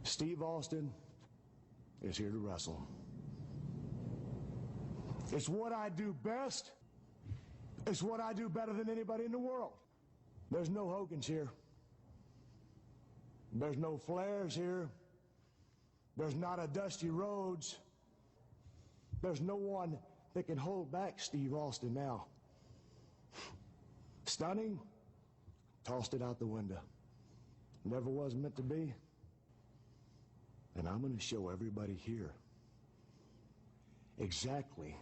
Steve Austin is here to wrestle. It's what I do best. It's what I do better than anybody in the world. There's no Hogans here. There's no Flairs here. There's not a Dusty Rhodes. There's no one that can hold back Steve Austin now. Stunning, tossed it out the window. Never was meant to be. And I'm going to show everybody here exactly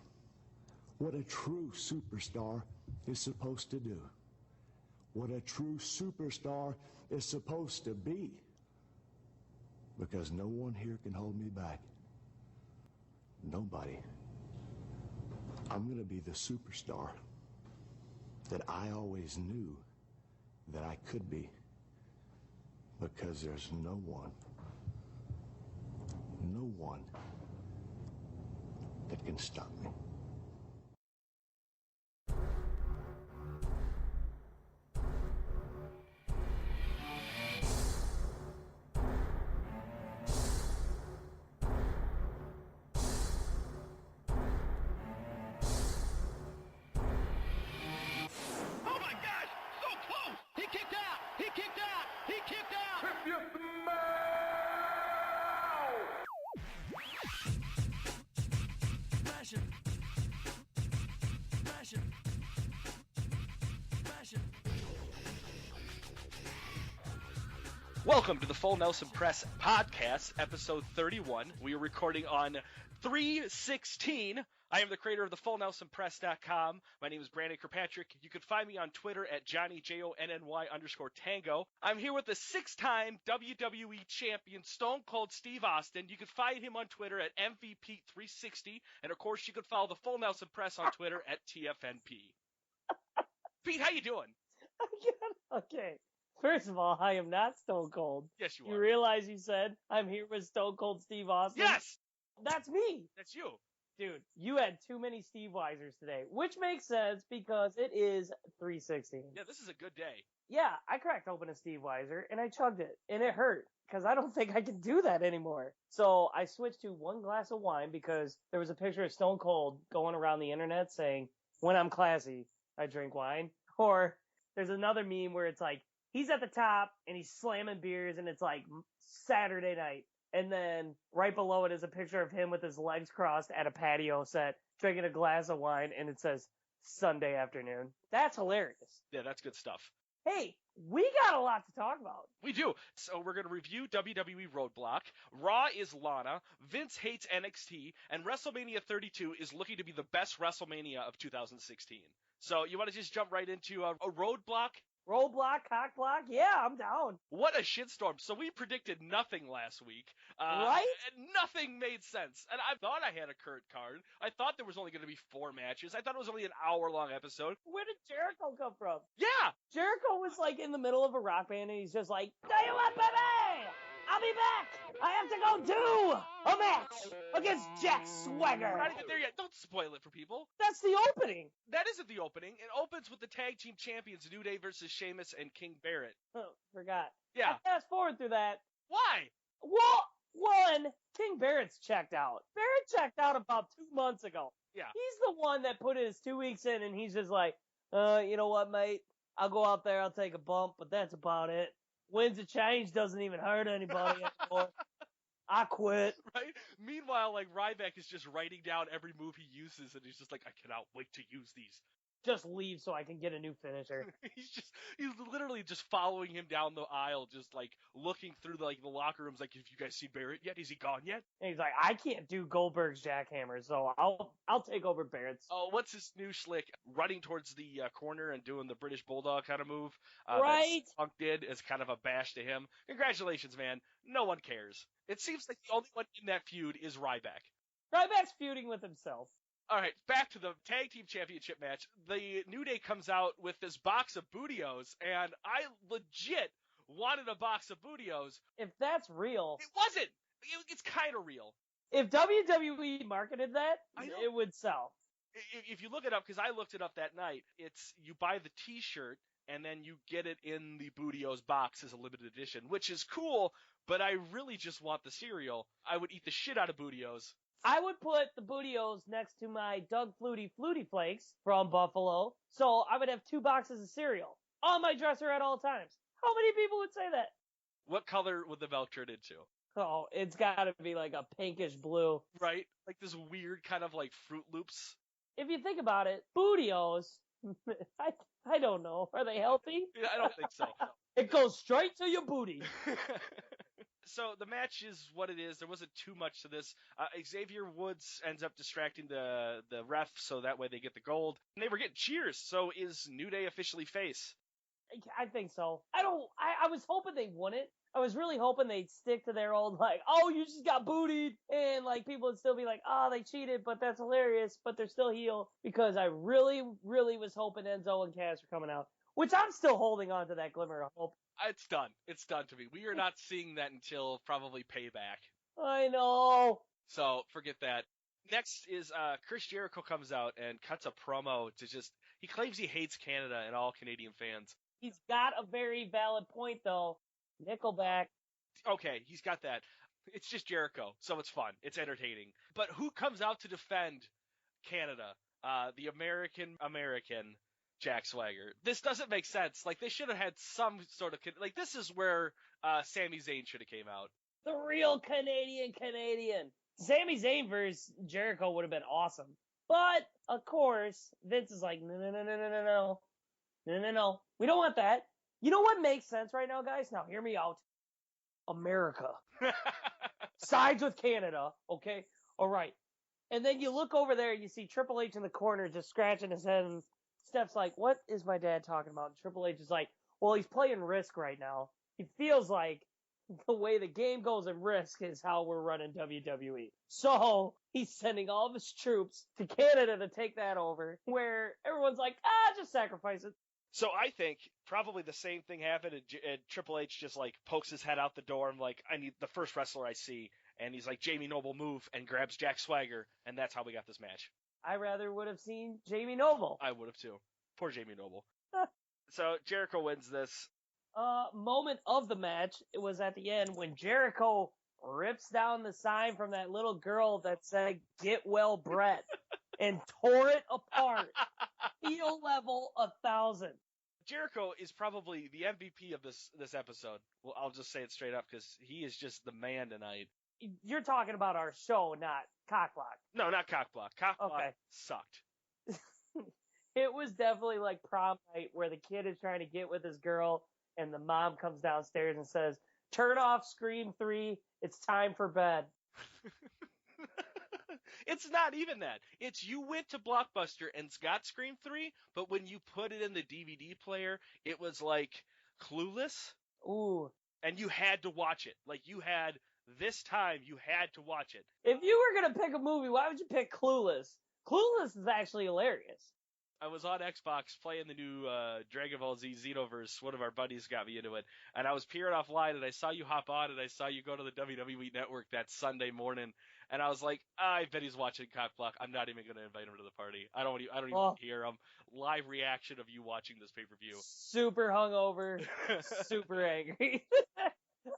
what a true superstar is supposed to do. What a true superstar is supposed to be. Because no one here can hold me back. Nobody. I'm going to be the superstar that I always knew that I could be. Because there's no one that can stop me. Welcome to the Full Nelson Press Podcast, episode 31. We are recording on 3/16. I am the creator of the FullNelsonPress.com. My name is Brandon Kirkpatrick. You can find me on Twitter at JohnnyJONNY_Tango. I'm here with the six-time WWE champion Stone Cold Steve Austin. You can find him on Twitter at MVP360. And of course, you can follow the Full Nelson Press on Twitter at TFNP. Pete, how you doing? Okay. First of all, I am not Stone Cold. Yes, you are. You realize you said I'm here with Stone Cold Steve Austin? Yes! That's me. That's you. Dude, you had too many Steve Weisers today, which makes sense because it is 3/16. Yeah, this is a good day. Yeah, I cracked open a Steve Weiser and I chugged it, and it hurt because I don't think I can do that anymore. So I switched to one glass of wine because there was a picture of Stone Cold going around the internet saying, when I'm classy, I drink wine. Or there's another meme where it's like, he's at the top and he's slamming beers and it's like Saturday night. And then right below it is a picture of him with his legs crossed at a patio set, drinking a glass of wine, and it says Sunday afternoon. That's hilarious. Yeah, that's good stuff. Hey, we got a lot to talk about. We do. So we're going to review WWE Road Block. Raw is Lana. Vince hates NXT. And WrestleMania 32 is looking to be the best WrestleMania of 2016. So you want to just jump right into a Road Block? Roadblock, cock block, yeah, I'm down. What a shitstorm. So we predicted nothing last week. Right? And nothing made sense. And I thought I had a Kurt card. I thought there was only going to be 4 matches. I thought it was only an hour-long episode. Where did Jericho come from? Yeah! Jericho was like in the middle of a rock band and he's just like, tell you what, baby! I'll be back! I have to go do a match against Jack Swagger! We're not even there yet. Don't spoil it for people. That's the opening! That isn't the opening. It opens with the tag team champions, New Day versus Sheamus and King Barrett. Oh, forgot. Yeah. I fast forward through that. Why? Well, one, King Barrett's checked out. Barrett checked out about 2 months ago. Yeah. He's the one that put his 2 weeks in and he's just like, you know what, mate? I'll go out there, I'll take a bump, but that's about it. Wins of change doesn't even hurt anybody anymore. I quit. Right? Meanwhile, like, Ryback is just writing down every move he uses, and he's just like, I cannot wait to use these. Just leave so I can get a new finisher. he's literally just following him down the aisle, just like looking through the locker rooms, like, have you guys seen Barrett yet? Is he gone yet? And he's like, I can't do Goldberg's jackhammer, so I'll take over Barrett's. Oh, what's his new schlick? Running towards the corner and doing the British Bulldog kind of move. Right. That Punk did as kind of a bash to him. Congratulations, man. No one cares. It seems like the only one in that feud is Ryback. Ryback's feuding with himself. All right, back to the Tag Team Championship match. The New Day comes out with this box of Bootios, and I legit wanted a box of Bootios. If that's real. It wasn't. It's kind of real. If WWE marketed that, it would sell. If you look it up, because I looked it up that night, it's you buy the T-shirt, and then you get it in the Booty-O's box as a limited edition, which is cool, but I really just want the cereal. I would eat the shit out of Booty-O's. I would put the Booty-O's next to my Doug Flutie Flakes from Buffalo, so I would have 2 boxes of cereal on my dresser at all times. How many people would say that? What color would the milk turn into? Oh, it's gotta be like a pinkish blue. Right? Like this weird kind of like Fruit Loops. If you think about it, Booty-O's, I don't know. Are they healthy? Yeah, I don't think so. It goes straight to your booty. So the match is what it is. There wasn't too much to this. Xavier Woods ends up distracting the ref, so that way they get the gold. And they were getting cheers. So is New Day officially face? I think so. I was hoping they wouldn't. I was really hoping they'd stick to their old, like, oh, you just got bootied. And, like, people would still be like, oh, they cheated, but that's hilarious. But they're still heel. Because I really, really was hoping Enzo and Cass were coming out. Which I'm still holding on to that glimmer of hope. It's done. It's done to me. We are not seeing that until probably Payback. I know. So forget that. Next is Chris Jericho comes out and cuts a promo to just, he claims he hates Canada and all Canadian fans. He's got a very valid point, though. Nickelback. Okay, he's got that. It's just Jericho, so it's fun. It's entertaining. But who comes out to defend Canada? The American Jack Swagger. This doesn't make sense. Like, they should have had some sort of, like, this is where Sami Zayn should have came out. The real Canadian. Sami Zayn versus Jericho would have been awesome. But, of course, Vince is like, no. We don't want that. You know what makes sense right now, guys? Now, hear me out. America. Sides with Canada, okay? All right. And then you look over there, you see Triple H in the corner just scratching his head, and Steph's like, what is my dad talking about? And Triple H is like, well, he's playing Risk right now. He feels like the way the game goes in Risk is how we're running WWE. So he's sending all of his troops to Canada to take that over, where everyone's like, just sacrifice it. So I think probably the same thing happened, and Triple H just like pokes his head out the door and like, I need the first wrestler I see, and he's like, Jamie Noble move, and grabs Jack Swagger, and that's how we got this match. I rather would have seen Jamie Noble. I would have too. Poor Jamie Noble. So Jericho wins this. Moment of the match, it was at the end when Jericho rips down the sign from that little girl that said, get well, Brett, and tore it apart. Heel level 1,000. Jericho is probably the MVP of this episode. Well, I'll just say it straight up because he is just the man tonight. You're talking about our show, not Cockblock. No, not Cockblock. Cockblock Okay. sucked. It was definitely like prom night where the kid is trying to get with his girl and the mom comes downstairs and says, turn off Scream 3. It's time for bed. It's not even that. It's you went to Blockbuster and got Scream 3, but when you put it in the DVD player, it was like Clueless. Ooh. And you had to watch it. Like you had this time, you had to watch it. If you were going to pick a movie, why would you pick Clueless? Clueless is actually hilarious. I was on Xbox playing the new Dragon Ball Z Xenoverse. One of our buddies got me into it. And I was peering offline, and I saw you hop on, and I saw you go to the WWE Network that Sunday morning. And I was like, I bet he's watching Cockblock. I'm not even going to invite him to the party. I don't even hear him. Live reaction of you watching this pay-per-view. Super hungover, super angry.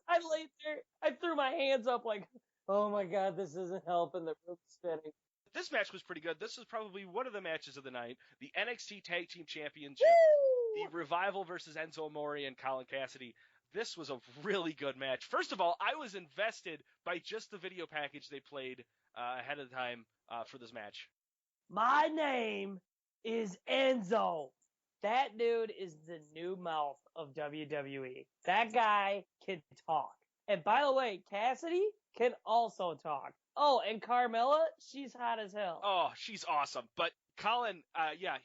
I laid there. I threw my hands up like, oh my God, this isn't helping. The room's spinning. This match was pretty good. This was probably one of the matches of the night. The NXT Tag Team Championship. Woo! The Revival versus Enzo Amore and Colin Cassidy. This was a really good match. First of all, I was invested by just the video package they played ahead of time for this match. My name is Enzo. That dude is the new mouth of WWE. That guy can talk. And by the way, Cassidy can also talk. Oh, and Carmella, she's hot as hell. Oh, she's awesome. But Colin,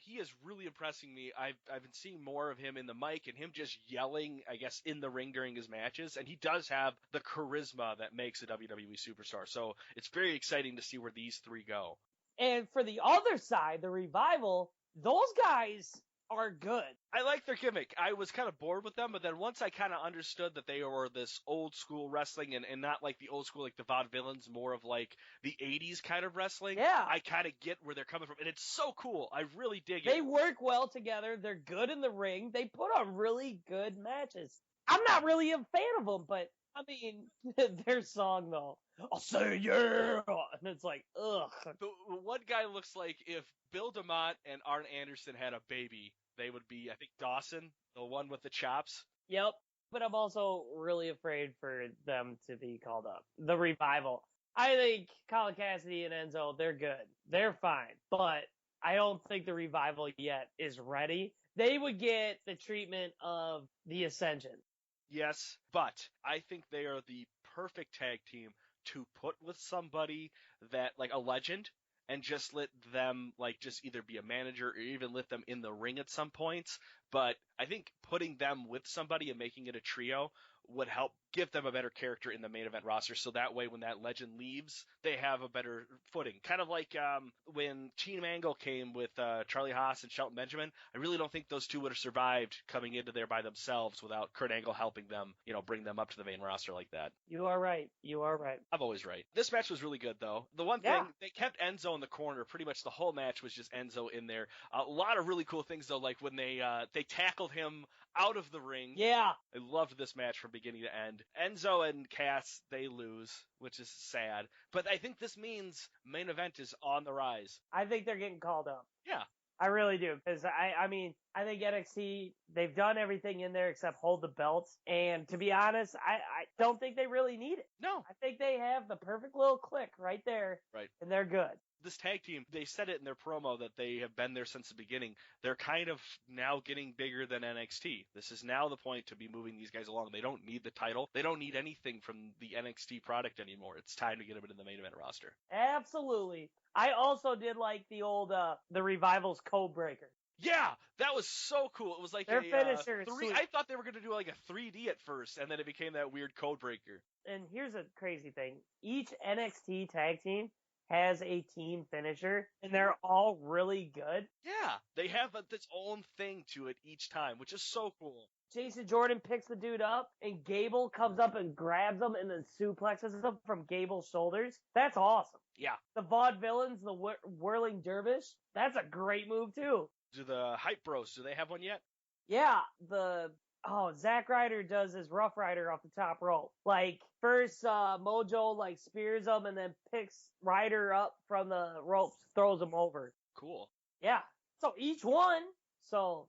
he is really impressing me. I've been seeing more of him in the mic and him just yelling, I guess, in the ring during his matches. And he does have the charisma that makes a WWE superstar. So it's very exciting to see where these three go. And for the other side, the Revival, those guys are good. I like their gimmick. I was kind of bored with them, but then once I kind of understood that they were this old school wrestling and not like the old school, like the vaudevillains, more of like the 80s kind of wrestling, Yeah. I kind of get where they're coming from. And it's so cool. I really dig it. They work well together. They're good in the ring. They put on really good matches. I'm not really a fan of them, but I mean, their song though, I'll say yeah, and it's like, ugh. The one guy looks like if Bill DeMott and Arn Anderson had a baby, they would be, I think, Dawson, the one with the chops. Yep. But I'm also really afraid for them to be called up. The Revival. I think Colin Cassidy and Enzo, they're good. They're fine. But I don't think the Revival yet is ready. They would get the treatment of the Ascension. Yes, but I think they are the perfect tag team to put with somebody that, like a legend, and just let them, like, just either be a manager or even let them in the ring at some points. But I think putting them with somebody and making it a trio would help give them a better character in the main event roster. So that way, when that legend leaves, they have a better footing. Kind of like when Team Angle came with Charlie Haas and Shelton Benjamin. I really don't think those two would have survived coming into there by themselves without Kurt Angle helping them, bring them up to the main roster like that. You are right. You are right. I'm always right. This match was really good, though. The one thing, they kept Enzo in the corner. Pretty much the whole match was just Enzo in there. A lot of really cool things, though, like when they tackled him out of the ring. Yeah. I loved this match from beginning to end. Enzo and Cass, they lose, which is sad. But I think this means main event is on the rise. I think they're getting called up. Yeah. I really do. Because, I mean, I think NXT, they've done everything in there except hold the belts. And to be honest, I don't think they really need it. No. I think they have the perfect little click right there. Right. And they're good. This tag team, they said it in their promo that they have been there since the beginning. They're kind of now getting bigger than NXT. This is now the point to be moving these guys along. They don't need the title. They don't need anything from the NXT product anymore. It's time to get them into the main event roster. Absolutely. I also did like the old, the Revival's Code Breaker. Yeah, that was so cool. It was like their finisher. I thought they were going to do like a 3D at first, and then it became that weird Code Breaker. And here's a crazy thing. Each NXT tag team has a team finisher, and they're all really good. Yeah, they have its own thing to it each time, which is so cool. Jason Jordan picks the dude up, and Gable comes up and grabs him and then suplexes him from Gable's shoulders. That's awesome. Yeah. The Vaudevillains, the Whirling Dervish, that's a great move, too. Do the Hype Bros, do they have one yet? Yeah, Zack Ryder does his Rough Rider off the top rope. Like, first, Mojo, spears him and then picks Ryder up from the ropes, throws him over. Cool. Yeah. So, each one. So,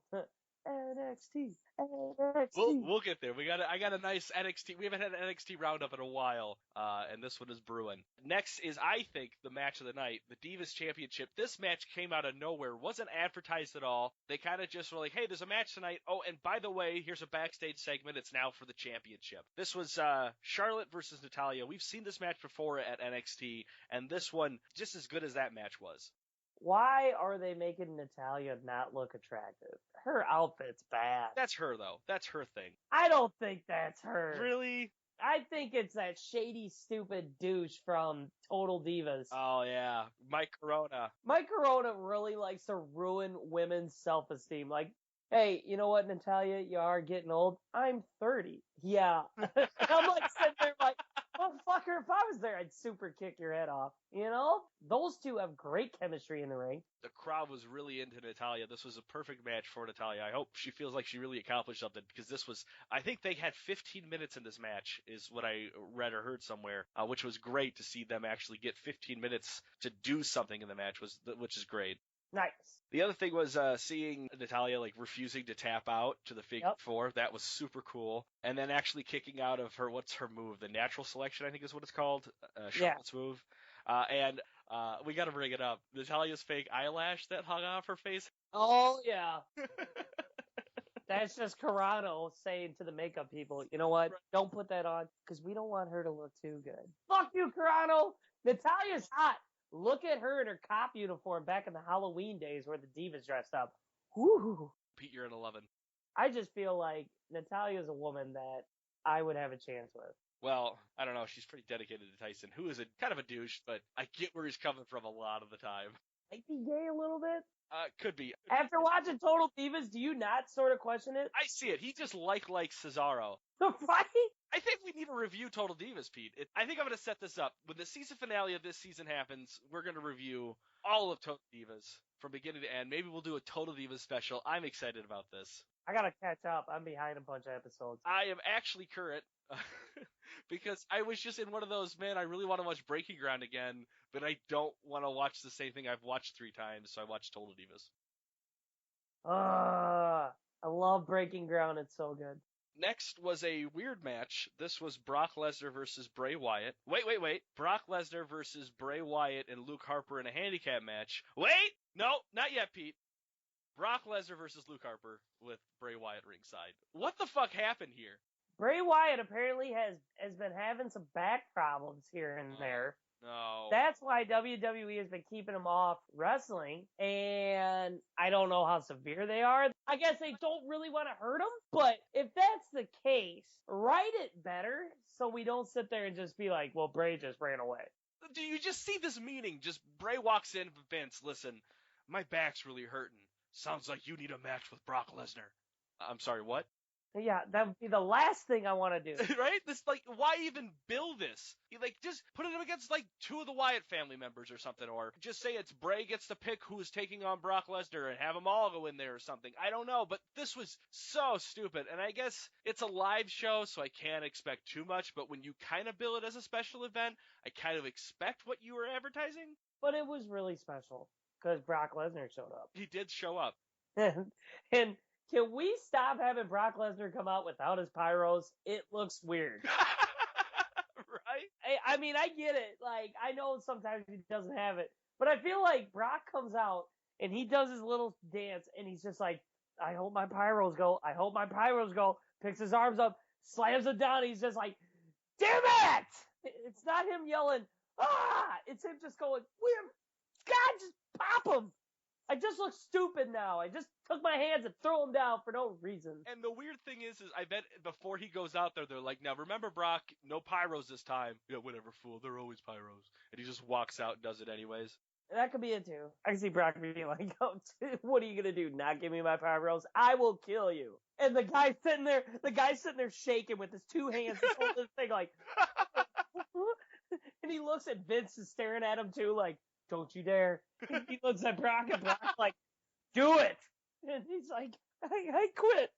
NXT. We'll get there. I got a nice NXT. We haven't had an NXT roundup in a while, and this one is brewing. Next is, I think, the match of the night, the Divas Championship. This match came out of nowhere, wasn't advertised at all. They kind of just were like, hey, there's a match tonight. Oh, and by the way, here's a backstage segment. It's now for the championship. This was Charlotte versus Natalya. We've seen this match before at NXT, and this one just as good as that match was. Why are they making Natalya not look attractive? Her outfit's bad. That's her, though. That's her thing. I don't think that's her. Really? I think it's that shady, stupid douche from Total Divas. Oh, yeah. Mike Corona. Mike Corona really likes to ruin women's self-esteem. Like, hey, you know what, Natalya? You are getting old. I'm 30. Yeah. I'm sitting there well, fucker, if I was there, I'd super kick your head off. Those two have great chemistry in the ring. The crowd was really into Natalya. This was a perfect match for Natalya. I hope she feels like she really accomplished something, because I think they had 15 minutes in this match, is what I read or heard somewhere, which was great to see them actually get 15 minutes to do something in the match, which is great. Nice. The other thing was seeing Natalya refusing to tap out to the figure four. That was super cool. And then actually kicking out of what's her move? The natural selection, I think is what it's called. Charlotte's move. And we got to bring it up. Natalya's fake eyelash that hung off her face. Oh, yeah. That's just Carano saying to the makeup people, you know what? Don't put that on, because we don't want her to look too good. Fuck you, Carano. Natalya's hot. Look at her in her cop uniform back in the Halloween days where the Divas dressed up. Woo! Pete, you're at 11. I just feel like Natalya's a woman that I would have a chance with. Well, I don't know. She's pretty dedicated to Tyson, who is kind of a douche, but I get where he's coming from a lot of the time. might be gay a little bit. Could be. After watching Total Divas, do you not sort of question it? I see it. He just like Cesaro. Right? I think we need to review Total Divas, Pete. I think I'm going to set this up. When the season finale of this season happens, we're going to review all of Total Divas from beginning to end. Maybe we'll do a Total Divas special. I'm excited about this. I got to catch up. I'm behind a bunch of episodes. I am actually current because I was just in one of those, man, I really want to watch Breaking Ground again, but I don't want to watch the same thing I've watched 3 times, so I watched Total Divas. I love Breaking Ground. It's so good. Next was a weird match. This was Brock Lesnar versus Bray Wyatt. Wait. Brock Lesnar versus Bray Wyatt and Luke Harper in a handicap match. Wait! No, not yet, Pete. Brock Lesnar versus Luke Harper with Bray Wyatt ringside. What the fuck happened here? Bray Wyatt apparently has been having some back problems here and there. No. That's why WWE has been keeping him off wrestling, and I don't know how severe they are. I guess they don't really want to hurt him, but if that's the case, write it better so we don't sit there and just be like, well, Bray just ran away. Do you just see this meeting? Just Bray walks in, Vince, listen, my back's really hurting. Sounds like you need a match with Brock Lesnar. I'm sorry, what? Yeah, that would be the last thing I want to do. Right? This, like, why even build this? Just put it against, 2 of the Wyatt family members or something, or just say it's Bray gets to pick who's taking on Brock Lesnar and have them all go in there or something. I don't know, but this was so stupid, and I guess it's a live show, so I can't expect too much, but when you kind of bill it as a special event, I kind of expect what you were advertising. But it was really special, because Brock Lesnar showed up. He did show up. And can we stop having Brock Lesnar come out without his pyros? It looks weird. Right? I mean, I get it. I know sometimes he doesn't have it. But I feel like Brock comes out and he does his little dance and he's just like, I hope my pyros go. I hope my pyros go. Picks his arms up, slams them down. He's just like, damn it! It's not him yelling, ah! It's him just going, God, just pop him! I just look stupid now. I just took my hands and threw them down for no reason. And the weird thing is I bet before he goes out there, they're like, now remember, Brock, no pyros this time. Yeah, whatever, fool. They're always pyros. And he just walks out and does it anyways. That could be it too. I can see Brock being like, oh, what are you going to do? Not give me my pyros? I will kill you. And the guy's sitting there shaking with his 2 hands. He's holding this thing like, and he looks at Vince and staring at him too, like, don't you dare. He looks at Brock and Brock's like, do it. And he's like, I quit.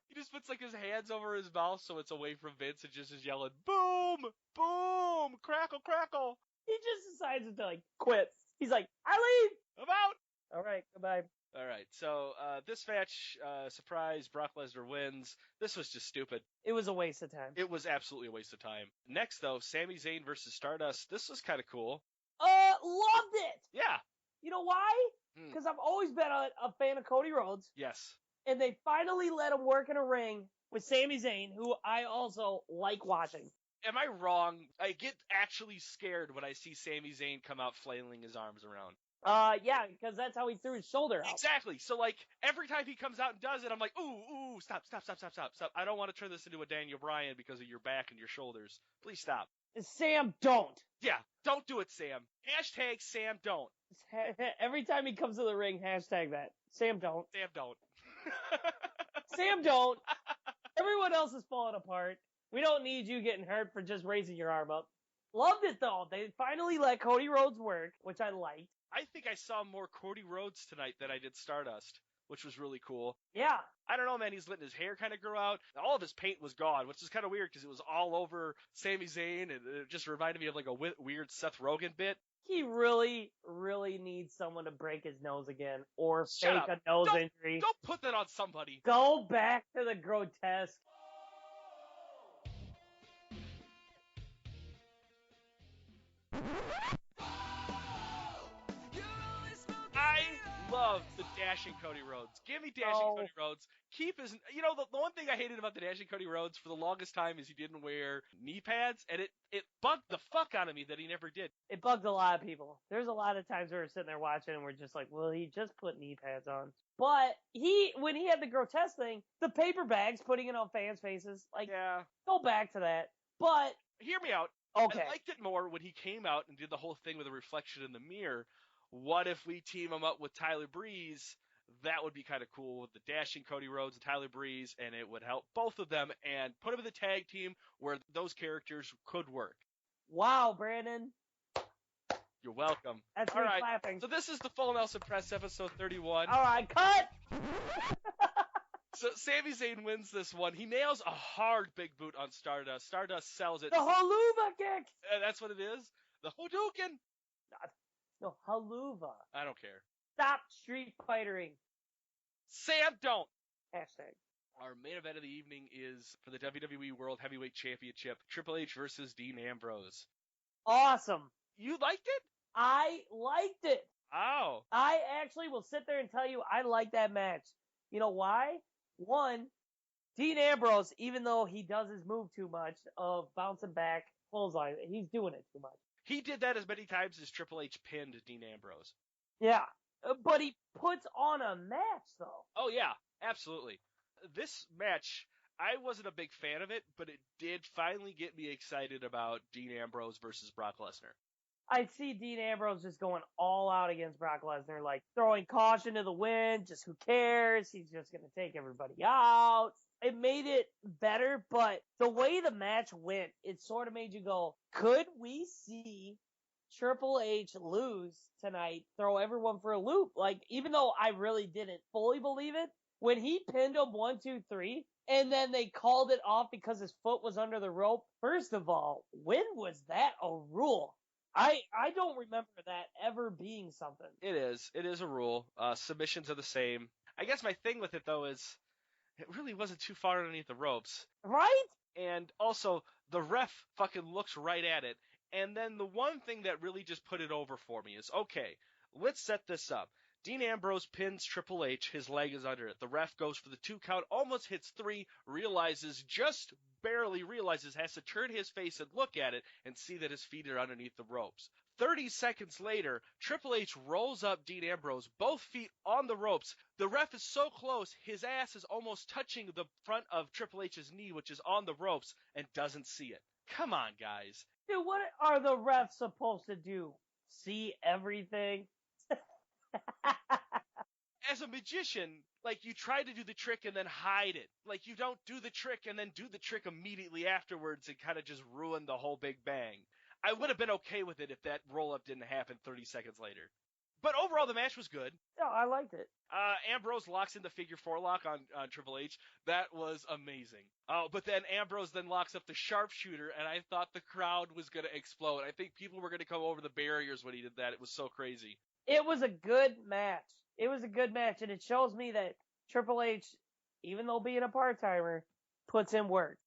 He just puts his hands over his mouth so it's away from Vince and just is yelling, boom, boom, crackle, crackle. He just decides to quit. He's like, I leave. I'm out. All right, goodbye. All right, so this match, surprise, Brock Lesnar wins. This was just stupid. It was a waste of time. It was absolutely a waste of time. Next, though, Sami Zayn versus Stardust. This was kind of cool. Loved it. Yeah. You know why? Because I've always been a fan of Cody Rhodes. Yes. And they finally let him work in a ring with Sami Zayn, who I also like watching. Am I wrong? I get actually scared when I see Sami Zayn come out flailing his arms around. Yeah, because that's how he threw his shoulder out. Exactly. So, every time he comes out and does it, I'm like, ooh, stop. I don't want to turn this into a Daniel Bryan because of your back and your shoulders. Please stop. Sam, don't. Yeah, don't do it, Sam. Hashtag Sam don't. Every time he comes to the ring, hashtag that. Sam, don't. Sam don't. Sam, don't. Everyone else is falling apart. We don't need you getting hurt for just raising your arm up. Loved it, though. They finally let Cody Rhodes work, which I liked. I think I saw more Cody Rhodes tonight than I did Stardust, which was really cool. Yeah. I don't know, man. He's letting his hair kind of grow out. All of his paint was gone, which is kind of weird because it was all over Sami Zayn, and it just reminded me of a weird Seth Rogen bit. He really, really needs someone to break his nose again or fake a nose injury. Don't put that on somebody. Go back to the grotesque. I love the dashing Cody Rhodes. Give me dashing Cody Rhodes. Keep his, the one thing I hated about the dashing Cody Rhodes for the longest time is he didn't wear knee pads, and it bugged the fuck out of me that he never did. It bugged a lot of people. There's a lot of times we were sitting there watching and we're just like, well, he just put knee pads on. But when he had the grotesque thing, the paper bags, putting it on fans' faces, yeah. Go back to that. But hear me out. Okay. I liked it more when he came out and did the whole thing with a reflection in the mirror. what if we team him up with Tyler Breeze? That would be kind of cool with the dashing Cody Rhodes and Tyler Breeze, and it would help both of them and put them in the tag team where those characters could work. Wow, Brandon. You're welcome. That's all me right. clapping. So this is the Full Nelson Press episode 31. All right, cut. So Sami Zayn wins this one. He nails a hard big boot on Stardust. Stardust sells it. The haluva kick. That's what it is. The Hadouken. No, haluva. I don't care. Stop street fightering. Sam, don't. Hashtag. Our main event of the evening is for the WWE World Heavyweight Championship, Triple H versus Dean Ambrose. Awesome. You liked it? I liked it. Oh. I actually will sit there and tell you I like that match. You know why? One, Dean Ambrose, even though he does his move too much of bouncing back, clothesline, he's doing it too much. He did that as many times as Triple H pinned Dean Ambrose. Yeah. But he puts on a match, though. Oh, yeah. Absolutely. This match, I wasn't a big fan of it, but it did finally get me excited about Dean Ambrose versus Brock Lesnar. I see Dean Ambrose just going all out against Brock Lesnar, like throwing caution to the wind, just who cares? He's just going to take everybody out. It made it better, but the way the match went, it sort of made you go, could we see Triple H lose tonight, throw everyone for a loop? Like, even though I really didn't fully believe it, when he pinned him 1, 2, 3, and then they called it off because his foot was under the rope, first of all, when was that a rule? I don't remember that ever being something. It is. It is a rule. Submissions are the same. I guess my thing with it, though, is it really wasn't too far underneath the ropes. Right? And also, the ref fucking looks right at it. And then the one thing that really just put it over for me is, okay, let's set this up. Dean Ambrose pins Triple H. His leg is under it. The ref goes for the 2 count, almost hits 3, just barely realizes, has to turn his face and look at it and see that his feet are underneath the ropes. 30 seconds later, Triple H rolls up Dean Ambrose, both feet on the ropes. The ref is so close, his ass is almost touching the front of Triple H's knee, which is on the ropes, and doesn't see it. Come on, guys. Dude, what are the refs supposed to do? See everything? As a magician, like, you try to do the trick and then hide it. Like, you don't do the trick and then do the trick immediately afterwards and kind of just ruin the whole big bang. I would have been okay with it if that roll-up didn't happen 30 seconds later. But overall, the match was good. No, I liked it. Ambrose locks in the figure 4 lock on Triple H. That was amazing. But then Ambrose then locks up the sharpshooter, and I thought the crowd was going to explode. I think people were going to come over the barriers when he did that. It was so crazy. It was a good match. It was a good match, and it shows me that Triple H, even though being a part-timer, puts in work.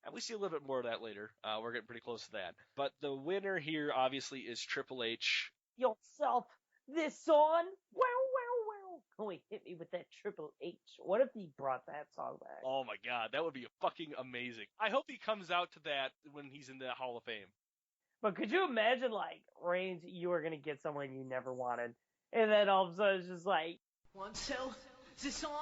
And we see a little bit more of that later. We're getting pretty close to that. But the winner here, obviously, is Triple H. Yourself this on. Wow, wow, wow. Oh, he hit me with that Triple H. What if he brought that song back? Oh, my God. That would be fucking amazing. I hope he comes out to that when he's in the Hall of Fame. But could you imagine, like, Reigns, you were going to get someone you never wanted, and then all of a sudden it's just like... 1, 2, is this on?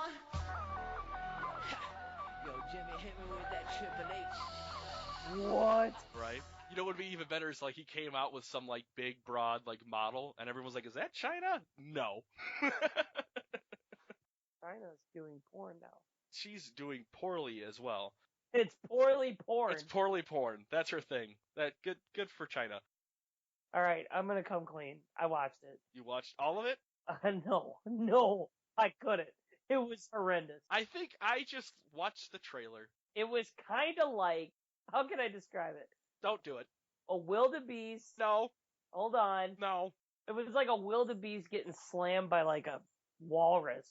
Yo, Jimmy hit me with that Triple H. What? Right? You know what would be even better is, like, he came out with some, like, big, broad, like, model, and everyone's like, is that China? No. China's doing porn now. She's doing poorly as well. It's poorly porn. It's poorly porn. That's her thing. That good for China. All right, I'm gonna come clean. I watched it. You watched all of it? No, I couldn't. It was horrendous. I think I just watched the trailer. It was kind of like, how can I describe it? Don't do it. A wildebeest. No. Hold on. No. It was like a wildebeest getting slammed by like a walrus.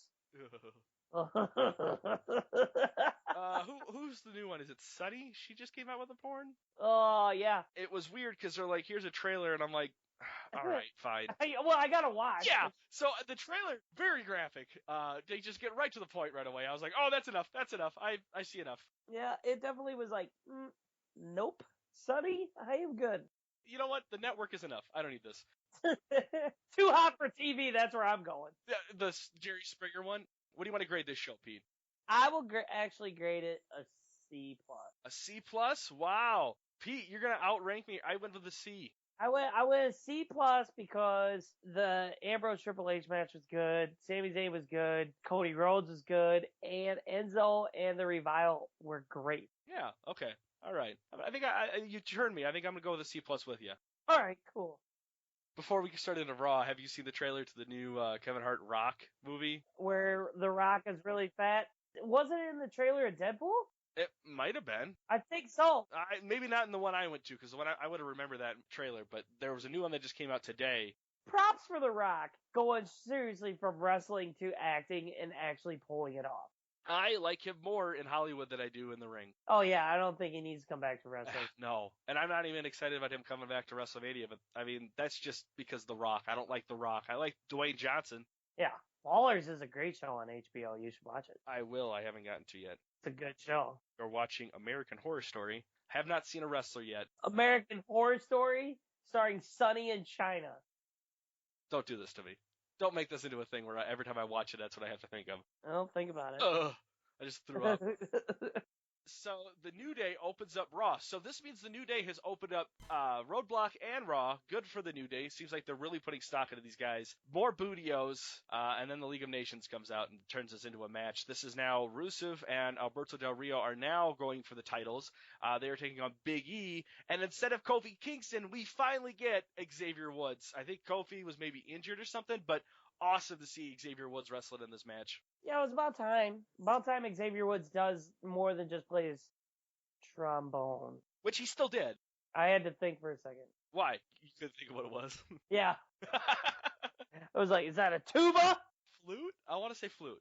Who's the new one? Is it Sunny? She just came out with a porn? Oh, yeah. It was weird because they're like, here's a trailer, and I'm like, all right, fine. Well, I gotta watch. Yeah, so the trailer, very graphic. They just get right to the point right away. I was like, oh, that's enough. I see enough. Yeah, it definitely was like, nope. Sonny, I am good. You know what? The network is enough. I don't need this. Too hot for TV, that's where I'm going. The Jerry Springer one? What do you want to grade this show, Pete? I will actually grade it a C+. A C+? Wow. Pete, you're going to outrank me. I went with a C. I went C plus because the Ambrose Triple H match was good, Sami Zayn was good, Cody Rhodes was good, and Enzo and the Revival were great. Yeah. Okay. All right. I think you turned me. I think I'm gonna go with a C plus with you. All right, cool. Before we start into Raw, have you seen the trailer to the new Kevin Hart Rock movie? Where The Rock is really fat. Wasn't it in the trailer of Deadpool? It might have been. I think so. Maybe not in the one I went to, because the one I would have remembered that trailer, but there was a new one that just came out today. Props for The Rock going seriously from wrestling to acting and actually pulling it off. I like him more in Hollywood than I do in the ring. Oh, yeah, I don't think he needs to come back to wrestling. No, and I'm not even excited about him coming back to WrestleMania, but, I mean, that's just because The Rock. I don't like The Rock. I like Dwayne Johnson. Yeah, Ballers is a great show on HBO. You should watch it. I will. I haven't gotten to yet. It's a good show. Or watching American Horror Story. Have not seen a wrestler yet. American Horror Story starring Sonny and China. Don't do this to me. Don't make this into a thing where every time I watch it, that's what I have to think of. I don't think about it. Ugh, I just threw up. So the New Day opens up Raw. So this means the New Day has opened up Roadblock and Raw. Good for the New Day. Seems like they're really putting stock into these guys. More Bootios, and then the League of Nations comes out and turns this into a match. This is now Rusev and Alberto Del Rio are now going for the titles. They are taking on Big E, and instead of Kofi Kingston, we finally get Xavier Woods. I think Kofi was maybe injured or something, but awesome to see Xavier Woods wrestling in this match. Yeah, it was about time. About time Xavier Woods does more than just play his trombone. Which he still did. I had to think for a second. Why? You couldn't think of what it was. Yeah. I was like, is that a tuba? Flute? I want to say flute.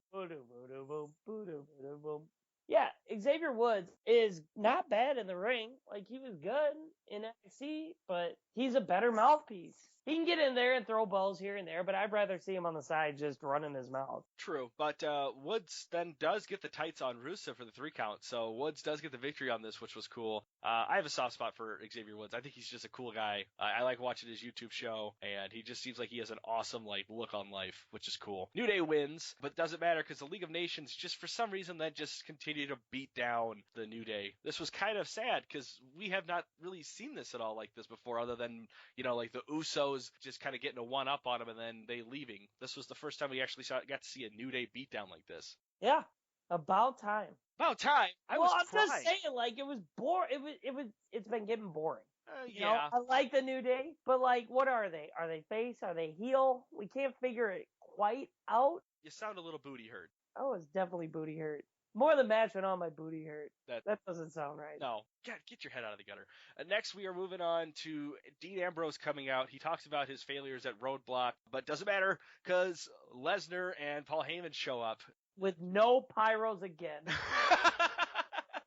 Yeah, Xavier Woods is not bad in the ring. Like, he was good in NXT, but he's a better mouthpiece. He can get in there and throw balls here and there, but I'd rather see him on the side just running his mouth. True, but Woods then does get the tights on Rusev for the 3 count, so Woods does get the victory on this, which was cool. I have a soft spot for Xavier Woods. I think he's just a cool guy. I like watching his YouTube show, and he just seems like he has an awesome look on life, which is cool. New Day wins, but doesn't matter because the League of Nations just for some reason then just continue to beat down the New Day. This was kind of sad because we have not really seen this at all like this before, other than like the Usos just kind of getting a one-up on them and then they leaving. This was the first time we actually got to see a New Day beatdown like this. Yeah, about time. About time. I'm just saying, it was boring. It's been getting boring. Yeah. I like the New Day, but what are they? Are they face? Are they heel? We can't figure it quite out. You sound a little booty hurt. I was definitely booty hurt. More the match went on, my booty hurt. That doesn't sound right. No. God, get your head out of the gutter. Next, we are moving on to Dean Ambrose coming out. He talks about his failures at Roadblock, but doesn't matter because Lesnar and Paul Heyman show up. With no pyros again.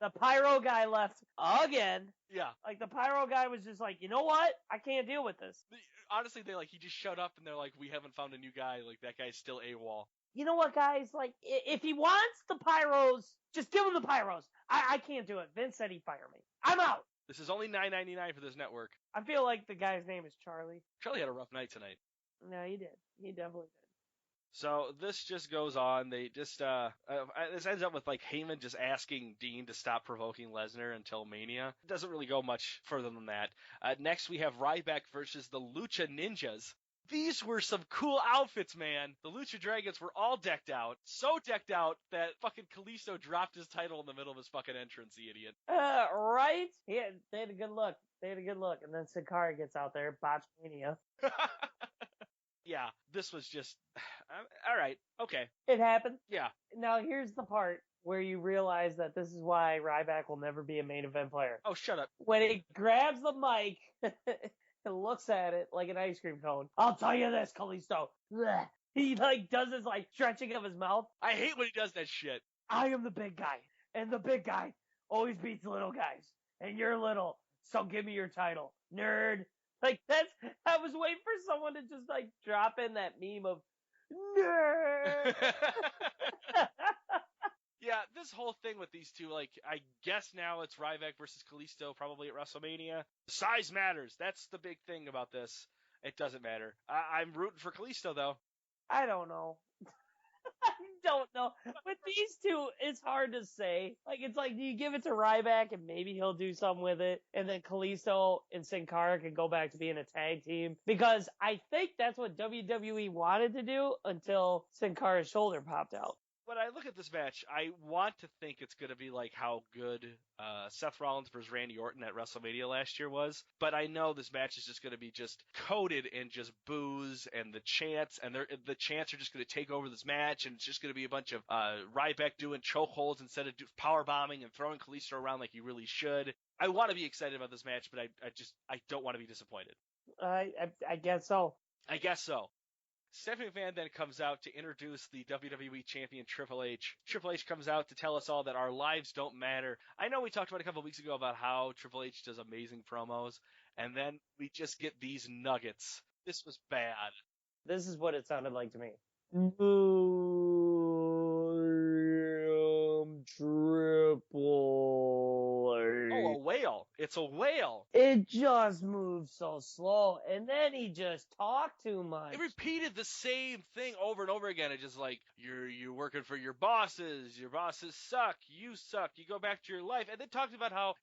The pyro guy left again. Yeah. The pyro guy was just like, you know what? I can't deal with this. Honestly, he just showed up and they're like, we haven't found a new guy. That guy's still AWOL. You know what, guys? If he wants the pyros, just give him the pyros. I can't do it. Vince said he'd fire me. I'm out. This is only $9.99 for this network. I feel like the guy's name is Charlie. Charlie had a rough night tonight. No, he did. He definitely did. So this just goes on. They just this ends up with Heyman just asking Dean to stop provoking Lesnar until Mania. It doesn't really go much further than that. Next we have Ryback versus the Lucha Ninjas. These were some cool outfits, man. The Lucha Dragons were all decked out. So decked out that fucking Kalisto dropped his title in the middle of his fucking entrance, the idiot. Right? Yeah, they had a good look. And then Sakara gets out there, Botchmania. Yeah, this was just... all right, okay. It happened. Yeah. Now, here's the part where you realize that this is why Ryback will never be a main event player. Oh, shut up. When he grabs the mic... and looks at it like an ice cream cone. I'll tell you this, Kalisto. Blech. He does this stretching of his mouth. I hate when he does that shit. I am the big guy, and the big guy always beats little guys, and you're little, so give me your title, nerd. I was waiting for someone to just drop in that meme of nerd. Yeah, this whole thing with these two, I guess now it's Ryback versus Kalisto probably at WrestleMania. Size matters. That's the big thing about this. It doesn't matter. I'm rooting for Kalisto, though. I don't know. I don't know. With these two, it's hard to say. Like, it's like, do you give it to Ryback and maybe he'll do something with it? And then Kalisto and Sin Cara can go back to being a tag team? Because I think that's what WWE wanted to do until Sin Cara's shoulder popped out. When I look at this match, I want to think it's going to be like how good Seth Rollins versus Randy Orton at WrestleMania last year was. But I know this match is just going to be just coated in just boos and the chants. And the chants are just going to take over this match. And it's just going to be a bunch of Ryback doing chokeholds instead of power bombing and throwing Kalisto around like he really should. I want to be excited about this match, but I don't want to be disappointed. I guess so. I guess so. Stephanie McMahon then comes out to introduce the WWE Champion Triple H. Triple H comes out to tell us all that our lives don't matter. I know we talked about a couple of weeks ago about how Triple H does amazing promos, and then we just get these nuggets. This was bad. This is what it sounded like to me. Triple H. Oh, a whale. It's a whale. It just moved so slow, and then he just talked too much. It repeated the same thing over and over again. It's just like, you're working for your bosses suck, you suck, you go back to your life, and then talked about how,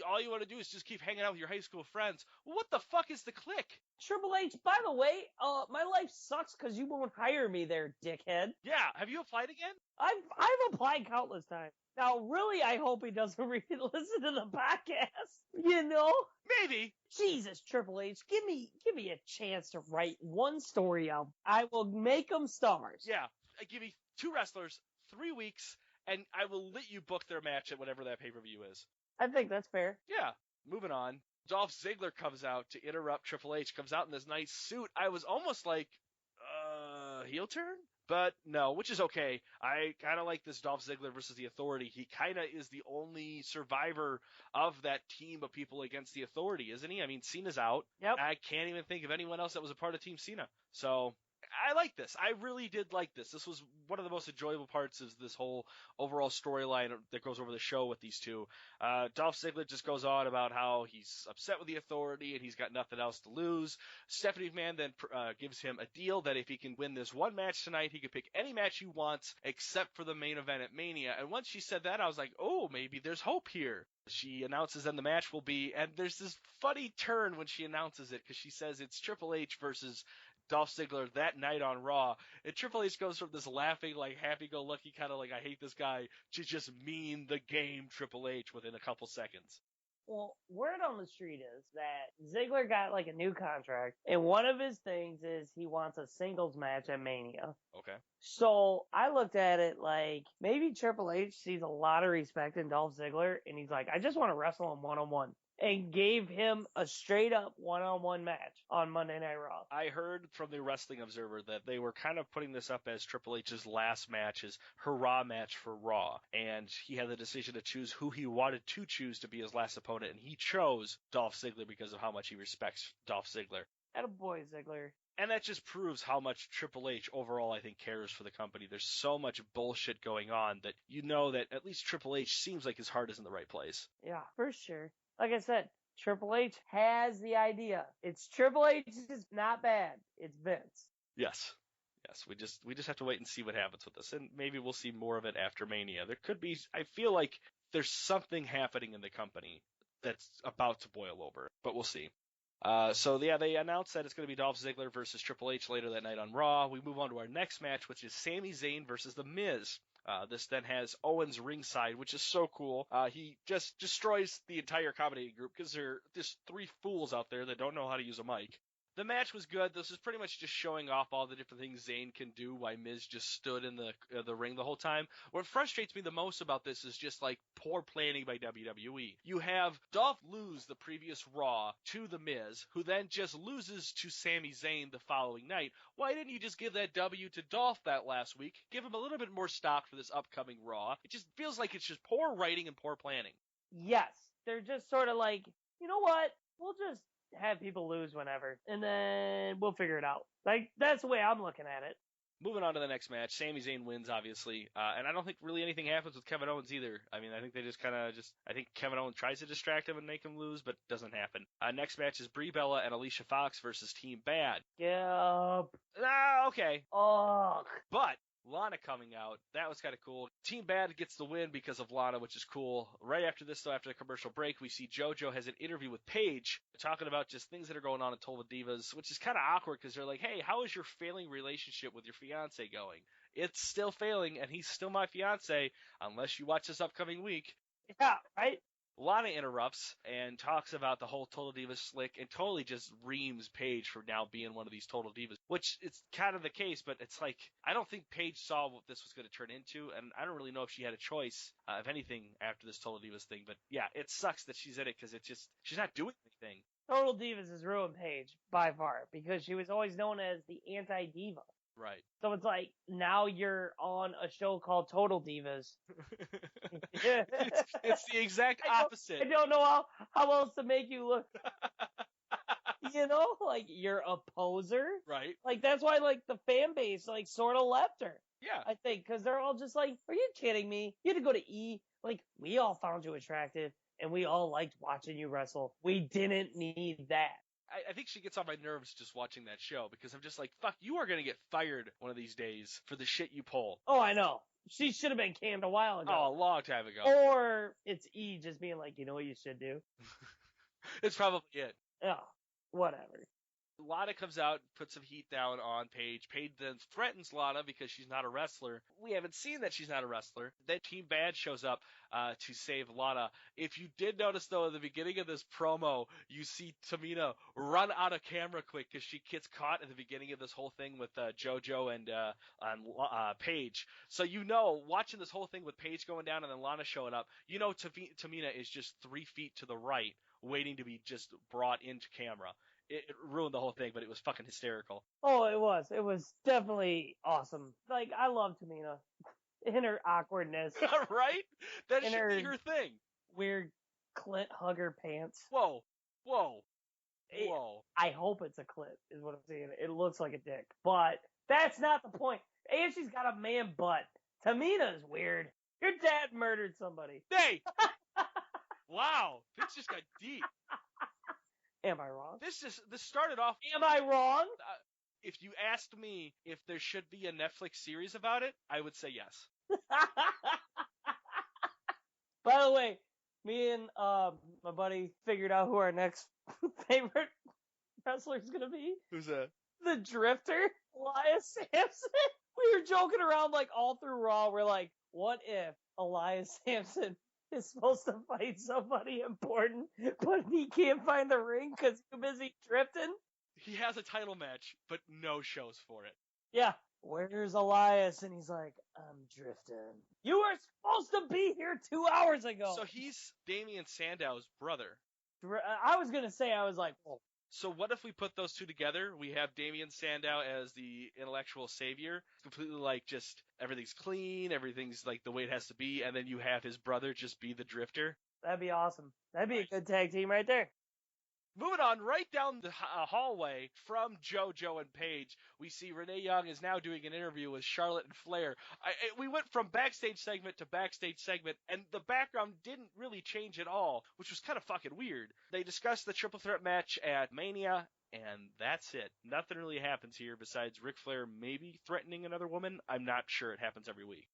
all you want to do is just keep hanging out with your high school friends. Well, what the fuck is the click? Triple H, by the way, my life sucks because you won't hire me there, dickhead. Yeah, have you applied again? I've applied countless times. Now, really, I hope he doesn't listen to the podcast, Maybe. Jesus, Triple H, give me a chance to write one story out. I will make them stars. Yeah, give me 2 wrestlers, 3 weeks, and I will let you book their match at whatever that pay-per-view is. I think that's fair. Yeah, moving on. Dolph Ziggler comes out to interrupt Triple H, comes out in this nice suit. I was almost like, heel turn? But no, which is okay. I kind of like this Dolph Ziggler versus the Authority. He kind of is the only survivor of that team of people against the Authority, isn't he? I mean, Cena's out. Yep. I can't even think of anyone else that was a part of Team Cena. So I like this. I really did like this. This was one of the most enjoyable parts of this whole overall storyline that goes over the show with these two. Dolph Ziggler just goes on about how he's upset with the Authority and he's got nothing else to lose. Stephanie McMahon then gives him a deal that if he can win this one match tonight, he can pick any match he wants except for the main event at Mania. And once she said that, I was like, oh, maybe there's hope here. She announces then the match will be, and there's this funny turn when she announces it because she says it's Triple H versus Dolph Ziggler that night on Raw, and Triple H goes from this laughing, like, happy-go-lucky kind of like, I hate this guy, to just mean the game Triple H within a couple seconds. Well, word on the street is that Ziggler got like a new contract, and one of his things is he wants a singles match at Mania. Okay. So I looked at it like maybe Triple H sees a lot of respect in Dolph Ziggler, and he's like, I just want to wrestle him one-on-one. And gave him a straight-up one-on-one match on Monday Night Raw. I heard from the Wrestling Observer that they were kind of putting this up as Triple H's last match, his hurrah match for Raw. And he had the decision to choose who he wanted to choose to be his last opponent, and he chose Dolph Ziggler because of how much he respects Dolph Ziggler. Attaboy, Ziggler. And that just proves how much Triple H overall, I think, cares for the company. There's so much bullshit going on that you know that at least Triple H seems like his heart is in the right place. Yeah, for sure. Like I said, Triple H has the idea. It's Triple H is not bad. It's Vince. Yes. We just have to wait and see what happens with this. And maybe we'll see more of it after Mania. There could be, I feel like there's something happening in the company that's about to boil over, but we'll see. They announced that it's going to be Dolph Ziggler versus Triple H later that night on Raw. We move on to our next match, which is Sami Zayn versus The Miz. This then has Owens ringside, which is so cool. He just destroys the entire commentating group because there are just 3 fools out there that don't know how to use a mic. The match was good. This is pretty much just showing off all the different things Zayn can do while Miz just stood in the ring the whole time. What frustrates me the most about this is just like poor planning by WWE. You have Dolph lose the previous Raw to The Miz, who then just loses to Sami Zayn the following night. Why didn't you just give that W to Dolph that last week? Give him a little bit more stock for this upcoming Raw. It just feels like it's just poor writing and poor planning. Yes. They're just sort of like, you know what? We'll just have people lose whenever, and then we'll figure it out. Like, that's the way I'm looking at it. Moving on to the next match, Sami Zayn wins, obviously, and I don't think really anything happens with Kevin Owens either. I mean, I think they just I think Kevin Owens tries to distract him and make him lose, but it doesn't happen. Next match is Brie Bella and Alicia Fox versus Team Bad. Yep. Okay. Ugh. But Lana coming out. That was kind of cool. Team Bad gets the win because of Lana, which is cool. Right after this, though, after the commercial break, we see JoJo has an interview with Paige talking about just things that are going on in Total Divas, which is kind of awkward because they're like, hey, how is your failing relationship with your fiance going? It's still failing, and he's still my fiance, unless you watch this upcoming week. Yeah, right? Lana interrupts and talks about the whole Total Divas slick and totally just reams Paige for now being one of these Total Divas, which it's kind of the case, but it's like, I don't think Paige saw what this was going to turn into, and I don't really know if she had a choice of anything after this Total Divas thing, but yeah, it sucks that she's in it because she's not doing anything. Total Divas has ruined Paige by far because she was always known as the anti-diva. Right. So it's like, now you're on a show called Total Divas. it's the exact opposite. I don't know how else to make you look. You know, like, you're a poser. Right. Like, that's why, like, the fan base, like, sort of left her. Yeah. I think, because they're all just like, are you kidding me? You had to go to E. Like, we all found you attractive, and we all liked watching you wrestle. We didn't need that. I think she gets on my nerves just watching that show because I'm just like, fuck, you are going to get fired one of these days for the shit you pull. Oh, I know. She should have been canned a while ago. Oh, a long time ago. Or it's E just being like, you know what you should do? It's probably it. Oh, whatever. Lana comes out, puts some heat down on Paige. Paige then threatens Lana because she's not a wrestler. We haven't seen that she's not a wrestler. Then Team Bad shows up to save Lana. If you did notice, though, at the beginning of this promo, you see Tamina run out of camera quick because she gets caught at the beginning of this whole thing with JoJo and Paige. So you know, watching this whole thing with Paige going down and then Lana showing up, you know Tamina is just 3 feet to the right, waiting to be just brought into camera. It ruined the whole thing, but it was fucking hysterical. Oh, it was. It was definitely awesome. Like, I love Tamina. In her awkwardness. Right? That In should be her thing. Weird Clint hugger pants. Whoa. I hope it's a Clint, is what I'm saying. It looks like a dick. But that's not the point. And she's got a man butt. Tamina is weird. Your dad murdered somebody. Hey! Wow. This just got deep. Am I wrong? This started off... Am I wrong? If you asked me if there should be a Netflix series about it, I would say yes. By the way, me and my buddy figured out who our next favorite wrestler is going to be. Who's that? The Drifter, Elias Sampson. We were joking around like all through Raw. We're like, what if Elias Sampson is supposed to fight somebody important, but he can't find the ring because he's too busy drifting? He has a title match, but no shows for it. Yeah. Where's Elias? And he's like, I'm drifting. You were supposed to be here 2 hours ago. So he's Damian Sandow's brother. I was going to say, I was like, oh. So what if we put those two together? We have Damian Sandow as the intellectual savior, completely like just everything's clean, everything's like the way it has to be, and then you have his brother just be the drifter. That'd be awesome. That'd be a good tag team right there. Moving on, right down the hallway from JoJo and Paige, we see Renee Young is now doing an interview with Charlotte and Flair. We went from backstage segment to backstage segment, and the background didn't really change at all, which was kind of fucking weird. They discussed the triple threat match at Mania, and that's it. Nothing really happens here besides Ric Flair maybe threatening another woman. I'm not sure. It happens every week.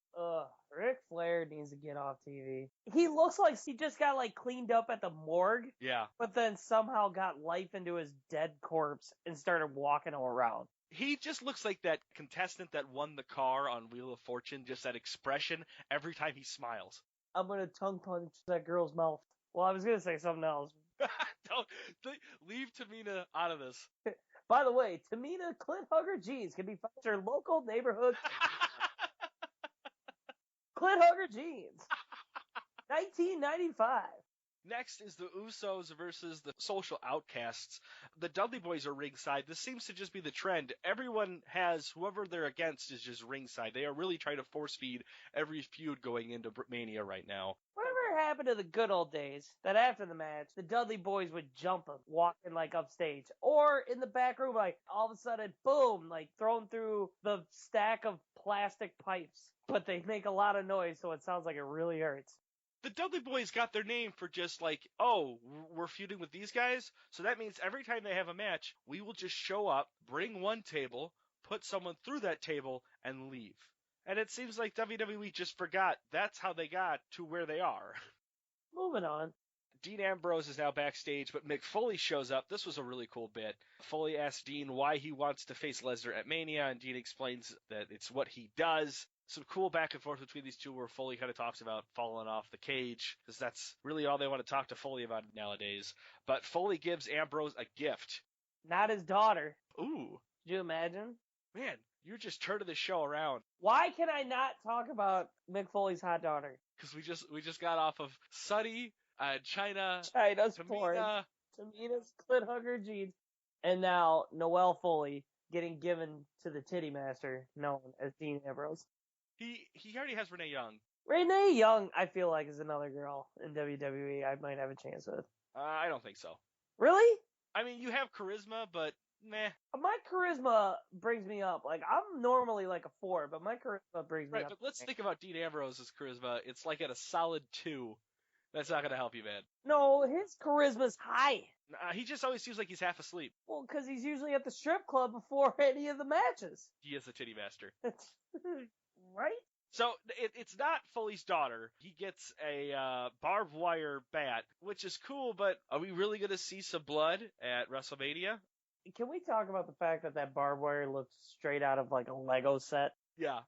Ric Flair needs to get off TV. He looks like he just got like cleaned up at the morgue. Yeah. But then somehow got life into his dead corpse and started walking around. He just looks like that contestant that won the car on Wheel of Fortune, just that expression every time he smiles. I'm going to tongue punch that girl's mouth. Well, I was going to say something else. Don't leave Tamina out of this. By the way, Tamina Clint Hugger Jeans can be found at your local neighborhood. Clint Hugger Jeans. 1995. Next is the Usos versus the Social Outcasts. The Dudley Boys are ringside. This seems to just be the trend. Everyone has, whoever they're against is just ringside. They are really trying to force feed every feud going into Mania right now. Whatever happened to the good old days that after the match, the Dudley Boys would jump them, walking like upstage. Or in the back room, like all of a sudden, boom, like thrown through the stack of plastic pipes. But they make a lot of noise, so it sounds like it really hurts. The Dudley Boys got their name for just like, oh, we're feuding with these guys? So that means every time they have a match, we will just show up, bring one table, put someone through that table, and leave. And it seems like WWE just forgot that's how they got to where they are. Moving on. Dean Ambrose is now backstage, but Mick Foley shows up. This was a really cool bit. Foley asks Dean why he wants to face Lesnar at Mania, and Dean explains that it's what he does. Some cool back and forth between these two where Foley kind of talks about falling off the cage, because that's really all they want to talk to Foley about nowadays. But Foley gives Ambrose a gift. Not his daughter. Ooh. Could you imagine? Man, you're just turning the show around. Why can I not talk about Mick Foley's hot daughter? Because we just got off of Sunny, China's China's Tamina. porn. Tamina's clit hugger jeans. And now Noelle Foley getting given to the titty master known as Dean Ambrose. He already has Renee Young. Renee Young, I feel like, is another girl in WWE I might have a chance with. I don't think so. Really? I mean, you have charisma, but meh. My charisma brings me up. Like, I'm normally like a 4, but my charisma brings me up. Right, but let's think about Dean Ambrose's charisma. It's like at a solid 2. That's not going to help you, man. No, his charisma's high. He just always seems like he's half asleep. Well, because he's usually at the strip club before any of the matches. He is a titty master. Right? So it's not Foley's daughter. He gets a barbed wire bat, which is cool, but are we really going to see some blood at WrestleMania? Can we talk about the fact that barbed wire looks straight out of like a Lego set? Yeah.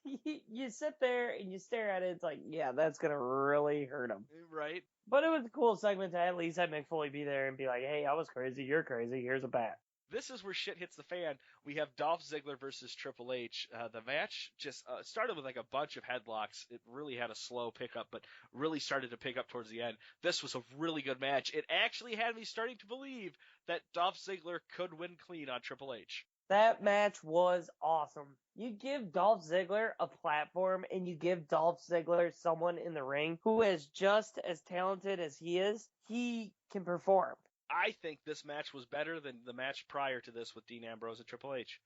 You sit there and you stare at it, it's like, yeah, that's going to really hurt him. Right. But it was a cool segment to at least have Mick Foley be there and be like, hey, I was crazy, you're crazy, here's a bat. This is where shit hits the fan. We have Dolph Ziggler versus Triple H. The match just started with like a bunch of headlocks. It really had a slow pickup, but really started to pick up towards the end. This was a really good match. It actually had me starting to believe that Dolph Ziggler could win clean on Triple H. That match was awesome. You give Dolph Ziggler a platform and you give Dolph Ziggler someone in the ring who is just as talented as he is, he can perform. I think this match was better than the match prior to this with Dean Ambrose and Triple H.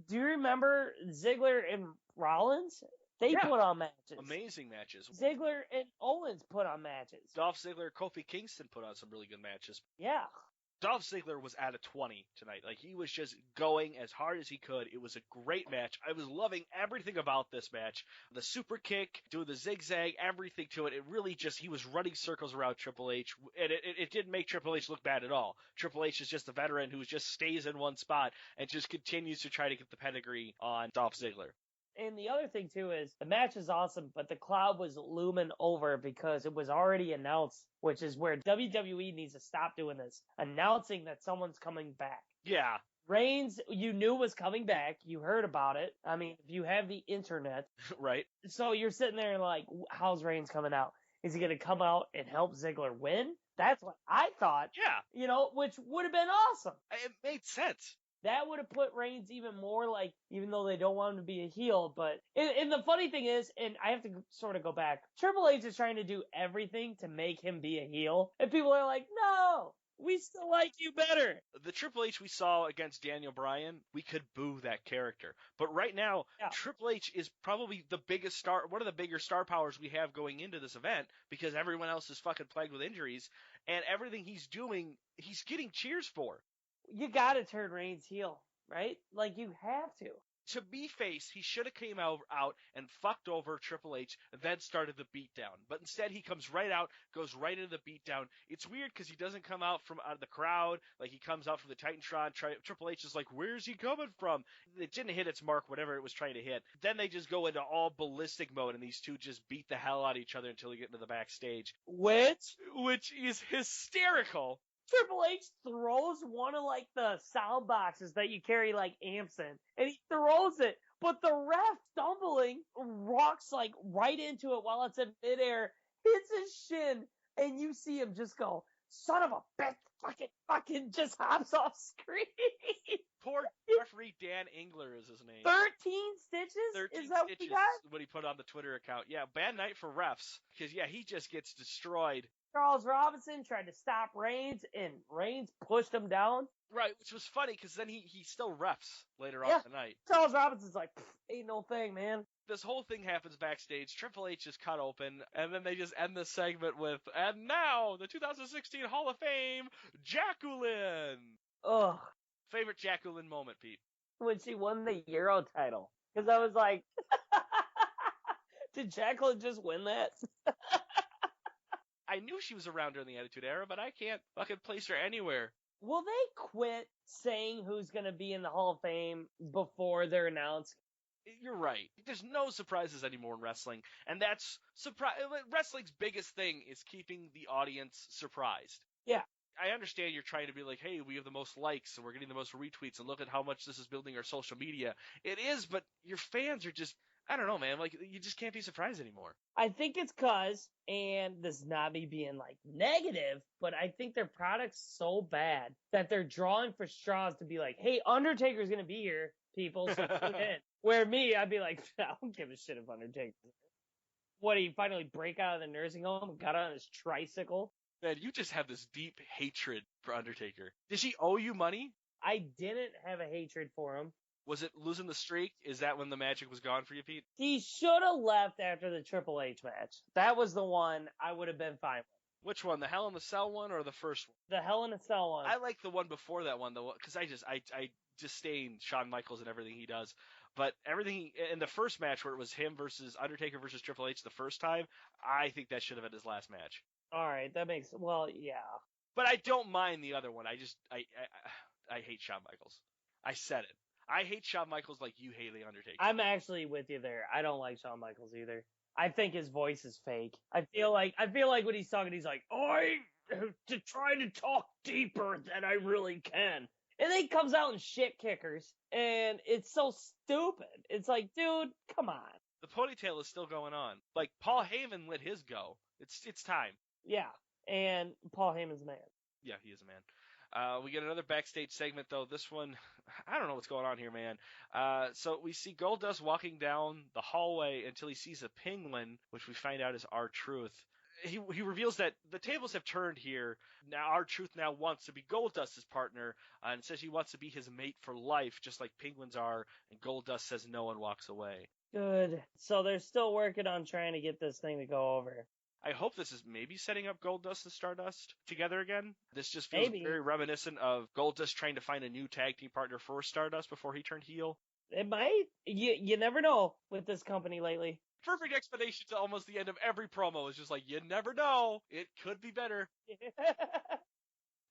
Do you remember Ziggler and Rollins? They put on matches. Amazing matches. Ziggler and Owens put on matches. Dolph Ziggler, Kofi Kingston put on some really good matches. Yeah. Dolph Ziggler was at a 20 tonight. Like, he was just going as hard as he could. It was a great match. I was loving everything about this match. The super kick, doing the zigzag, everything to it. It really just, he was running circles around Triple H, and it didn't make Triple H look bad at all. Triple H is just a veteran who just stays in one spot and just continues to try to get the pedigree on Dolph Ziggler. And the other thing, too, is the match is awesome, but the cloud was looming over because it was already announced, which is where WWE needs to stop doing this, announcing that someone's coming back. Yeah. Reigns, you knew was coming back. You heard about it. I mean, if you have the internet. Right. So you're sitting there like, how's Reigns coming out? Is he going to come out and help Ziggler win? That's what I thought. Yeah. You know, which would have been awesome. It made sense. That would have put Reigns even more like, even though they don't want him to be a heel, but, and the funny thing is, and I have to sort of go back, Triple H is trying to do everything to make him be a heel, and people are like, no, we still like you better. The Triple H we saw against Daniel Bryan, we could boo that character. But right now, Triple H is probably the biggest star, one of the bigger star powers we have going into this event, because everyone else is fucking plagued with injuries, and everything he's doing, he's getting cheers for. You gotta turn Reigns heel, right? Like, you have to. To be face, he should have came out and fucked over Triple H and then started the beatdown. But instead, he comes right out, goes right into the beatdown. It's weird because he doesn't come out from out of the crowd. Like, he comes out from the Titantron. Triple H is like, where's he coming from? It didn't hit its mark, whatever it was trying to hit. Then they just go into all ballistic mode, and these two just beat the hell out of each other until they get into the backstage. Which is hysterical. Triple H throws one of, like, the sound boxes that you carry, like, amps in, and he throws it, but the ref, stumbling, rocks, like, right into it while it's in midair, hits his shin, and you see him just go, son of a bitch, fucking just hops off screen. Poor referee Dan Engler is his name. 13 stitches? 13 is that stitches what he got? what he put on the Twitter account. Yeah, bad night for refs, because, yeah, he just gets destroyed. Charles Robinson tried to stop Reigns, and Reigns pushed him down. Right, which was funny, because then he still refs later on in the night. Charles Robinson's like, ain't no thing, man. This whole thing happens backstage. Triple H is cut open, and then they just end the segment with, and now, the 2016 Hall of Fame, Jacqueline. Ugh. Favorite Jacqueline moment, Pete? When she won the Euro title. Because I was like, Did Jacqueline just win that? I knew she was around during the Attitude Era, but I can't fucking place her anywhere. Will they quit saying who's going to be in the Hall of Fame before they're announced? You're right. There's no surprises anymore in wrestling, and that's wrestling's biggest thing is keeping the audience surprised. Yeah. I understand you're trying to be like, hey, we have the most likes and we're getting the most retweets and look at how much this is building our social media. It is, but your fans are just, I don't know, man. Like, you just can't be surprised anymore. I think it's and this is not me being like negative, but I think their product's so bad that they're drawing for straws to be like, hey, Undertaker's going to be here, people, so tune in. Where me, I'd be like, I don't give a shit if Undertaker. What, he finally break out of the nursing home and got on his tricycle? Man, you just have this deep hatred for Undertaker. Did he owe you money? I didn't have a hatred for him. Was it losing the streak? Is that when the magic was gone for you, Pete? He should have left after the Triple H match. That was the one I would have been fine with. Which one, the Hell in the Cell one or the first one? The Hell in a Cell one. I like the one before that one, though, because I disdain Shawn Michaels and everything he does. But everything in the first match where it was him versus Undertaker versus Triple H the first time, I think that should have been his last match. All right, that makes, well, yeah. But I don't mind the other one. I hate Shawn Michaels. I said it. I hate Shawn Michaels like you hate the Undertaker. I'm actually with you there. I don't like Shawn Michaels either. I think his voice is fake. I feel like when he's talking, he's like, I have to try to talk deeper than I really can. And then he comes out in shit kickers, and it's so stupid. It's like, dude, come on. The ponytail is still going on. Like, Paul Heyman let his go. It's time. Yeah, and Paul Heyman's a man. Yeah, he is a man. We get another backstage segment, though. This one, I don't know what's going on here, man. So we see Goldust walking down the hallway until he sees a penguin, which we find out is R-Truth. He reveals that the tables have turned here. Now R-Truth now wants to be Goldust's partner, and says he wants to be his mate for life, just like penguins are, and Goldust says no and walks away. Good. So they're still working on trying to get this thing to go over. I hope this is maybe setting up Goldust and Stardust together again. This just feels very reminiscent of Goldust trying to find a new tag team partner for Stardust before he turned heel. It might. You never know with this company lately. Perfect explanation to almost the end of every promo. It's just like, you never know. It could be better.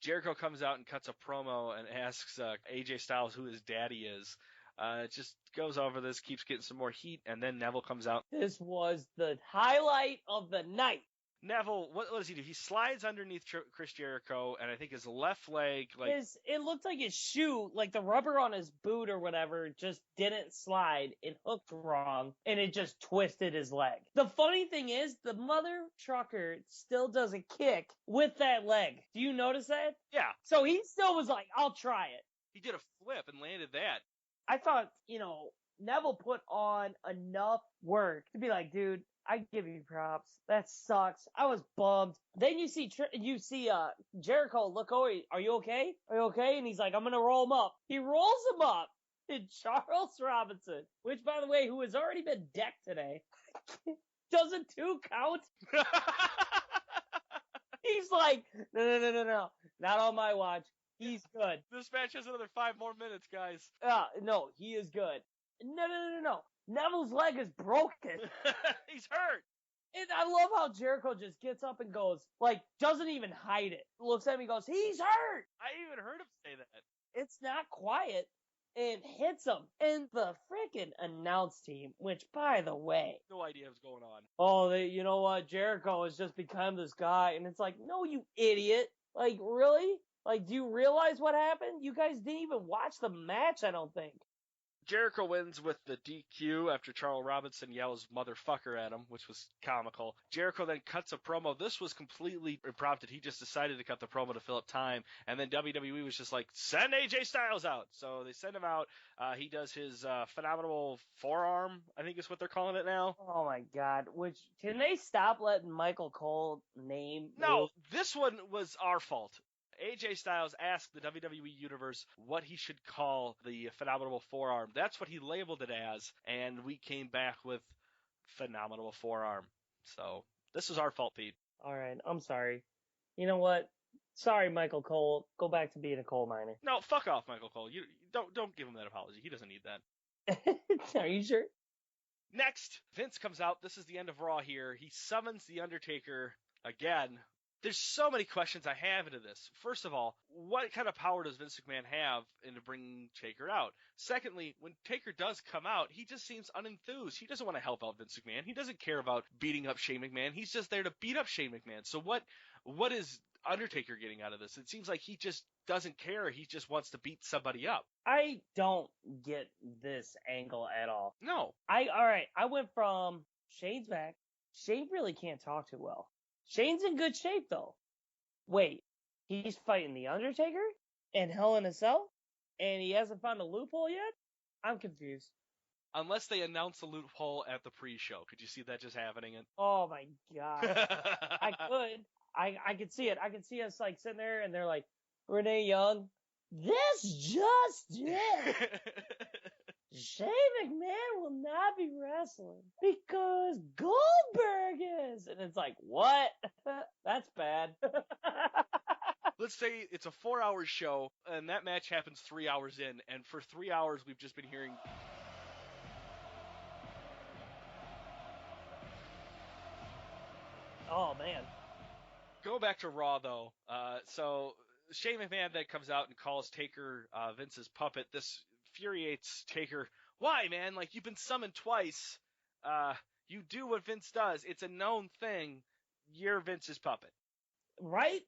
Jericho comes out and cuts a promo and asks AJ Styles who his daddy is. It just goes over this, keeps getting some more heat, and then Neville comes out. This was the highlight of the night. Neville, what does he do? He slides underneath Chris Jericho, and I think his left leg, it looked like his shoe, like the rubber on his boot or whatever, just didn't slide. It hooked wrong, and it just twisted his leg. The funny thing is, the mother trucker still does a kick with that leg. Do you notice that? Yeah. So he still was like, I'll try it. He did a flip and landed that. I thought, Neville put on enough work to be like, dude, I give you props. That sucks. I was bummed. Then you see Jericho look over. Are you okay? Are you okay? And he's like, I'm gonna roll him up. He rolls him up. And Charles Robinson, which by the way, who has already been decked today, doesn't 2 count? He's like, no, not on my watch. He's good. This match has another 5 more minutes, guys. No, he is good. No. Neville's leg is broken. He's hurt. And I love how Jericho just gets up and goes, doesn't even hide it. Looks at me and goes, he's hurt. I even heard him say that. It's not quiet. And hits him. And the freaking announce team, which, by the way. No idea what's going on. Oh, you know what? Jericho has just become this guy. And it's like, no, you idiot. Really? Do you realize what happened? You guys didn't even watch the match, I don't think. Jericho wins with the DQ after Charles Robinson yells motherfucker at him, which was comical. Jericho then cuts a promo. This was completely impromptu. He just decided to cut the promo to fill up time. And then WWE was just like, send AJ Styles out. So they send him out. He does his phenomenal forearm, I think is what they're calling it now. Oh, my God. Can they stop letting Michael Cole name? No, this one was our fault. AJ Styles asked the WWE Universe what he should call the phenomenal forearm. That's what he labeled it as, and we came back with phenomenal forearm. So this was our fault, Pete. All right, I'm sorry. You know what? Sorry, Michael Cole. Go back to being a coal miner. No, fuck off, Michael Cole. You don't give him that apology. He doesn't need that. Are you sure? Next, Vince comes out. This is the end of Raw here. He summons The Undertaker again. There's so many questions I have into this. First of all, what kind of power does Vince McMahon have into bringing Taker out? Secondly, when Taker does come out, he just seems unenthused. He doesn't want to help out Vince McMahon. He doesn't care about beating up Shane McMahon. He's just there to beat up Shane McMahon. So what is Undertaker getting out of this? It seems like he just doesn't care. He just wants to beat somebody up. I don't get this angle at all. No. All right, I went from Shane's back. Shane really can't talk too well. Shane's in good shape, though. Wait, he's fighting The Undertaker in Hell in a Cell? And he hasn't found a loophole yet? I'm confused. Unless they announce a loophole at the pre-show. Could you see that just happening? Oh, my God. I could. I could see it. I could see us, like, sitting there, and they're like, Renee Young, this just did. Shane McMahon will not be wrestling because Goldberg is. And it's like, what? That's bad. Let's say it's a 4-hour show, and that match happens 3 hours in, and for 3 hours we've just been hearing... Oh, man. Go back to Raw, though. So Shane McMahon then comes out and calls Taker Vince's puppet. This infuriates Taker. Why, man? Like, you've been summoned twice. You do what Vince does. It's a known thing. You're Vince's puppet. Right?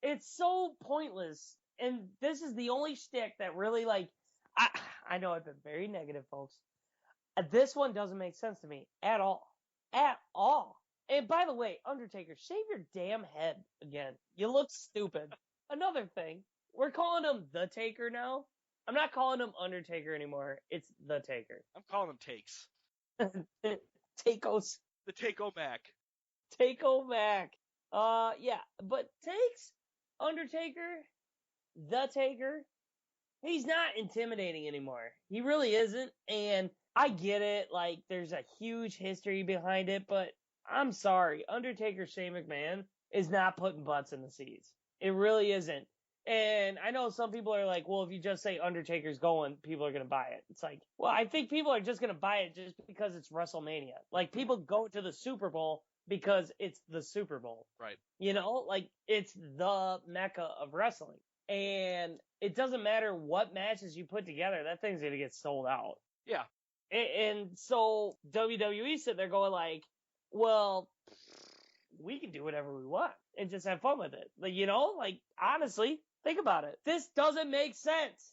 It's so pointless. And this is the only shtick that really, like, I know I've been very negative, folks. This one doesn't make sense to me at all. At all. And by the way, Undertaker, shave your damn head again. You look stupid. Another thing, we're calling him The Taker now. I'm not calling him Undertaker anymore. It's The Taker. I'm calling him Takes. Takos. The Take-O-Mac. Take-O-Mac. Yeah, but Takes, Undertaker, The Taker, he's not intimidating anymore. He really isn't, and I get it, like, there's a huge history behind it, but I'm sorry, Undertaker Shane McMahon is not putting butts in the seats. It really isn't. And I know some people are like, well, if you just say Undertaker's going, people are going to buy it. It's like, well, I think people are just going to buy it just because it's WrestleMania. Like, people go to the Super Bowl because it's the Super Bowl. Right. You know, like, it's the mecca of wrestling. And it doesn't matter what matches you put together, that thing's going to get sold out. Yeah. And so WWE sitting there going like, well, we can do whatever we want and just have fun with it. Like, you know, like, honestly, think about it. This doesn't make sense.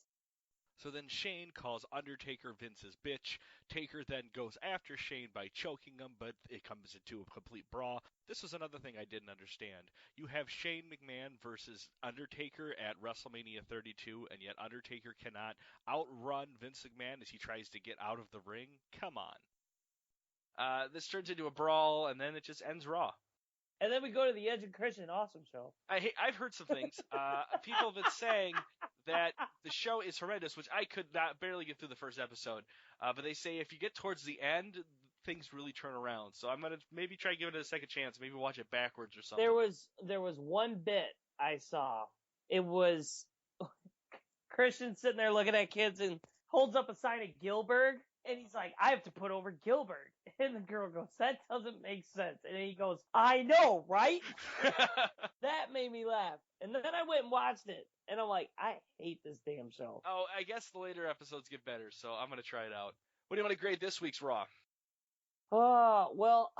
So then Shane calls Undertaker Vince's bitch. Taker then goes after Shane by choking him, but it comes into a complete brawl. This was another thing I didn't understand. You have Shane McMahon versus Undertaker at WrestleMania 32, and yet Undertaker cannot outrun Vince McMahon as he tries to get out of the ring? Come on. This turns into a brawl, and then it just ends Raw. And then we go to the Edge and Christian Awesome show. I've heard some things. People have been saying that the show is horrendous, which I could not barely get through the first episode. But they say if you get towards the end, things really turn around. So I'm gonna maybe try to give it a second chance. Maybe watch it backwards or something. There was one bit I saw. It was Christian sitting there looking at kids and holds up a sign of Gilbert. And he's like, I have to put over Gilbert. And the girl goes, that doesn't make sense. And he goes, I know, right? That made me laugh. And then I went and watched it. And I'm like, I hate this damn show. Oh, I guess the later episodes get better, so I'm going to try it out. What do you want to grade this week's Raw? Well,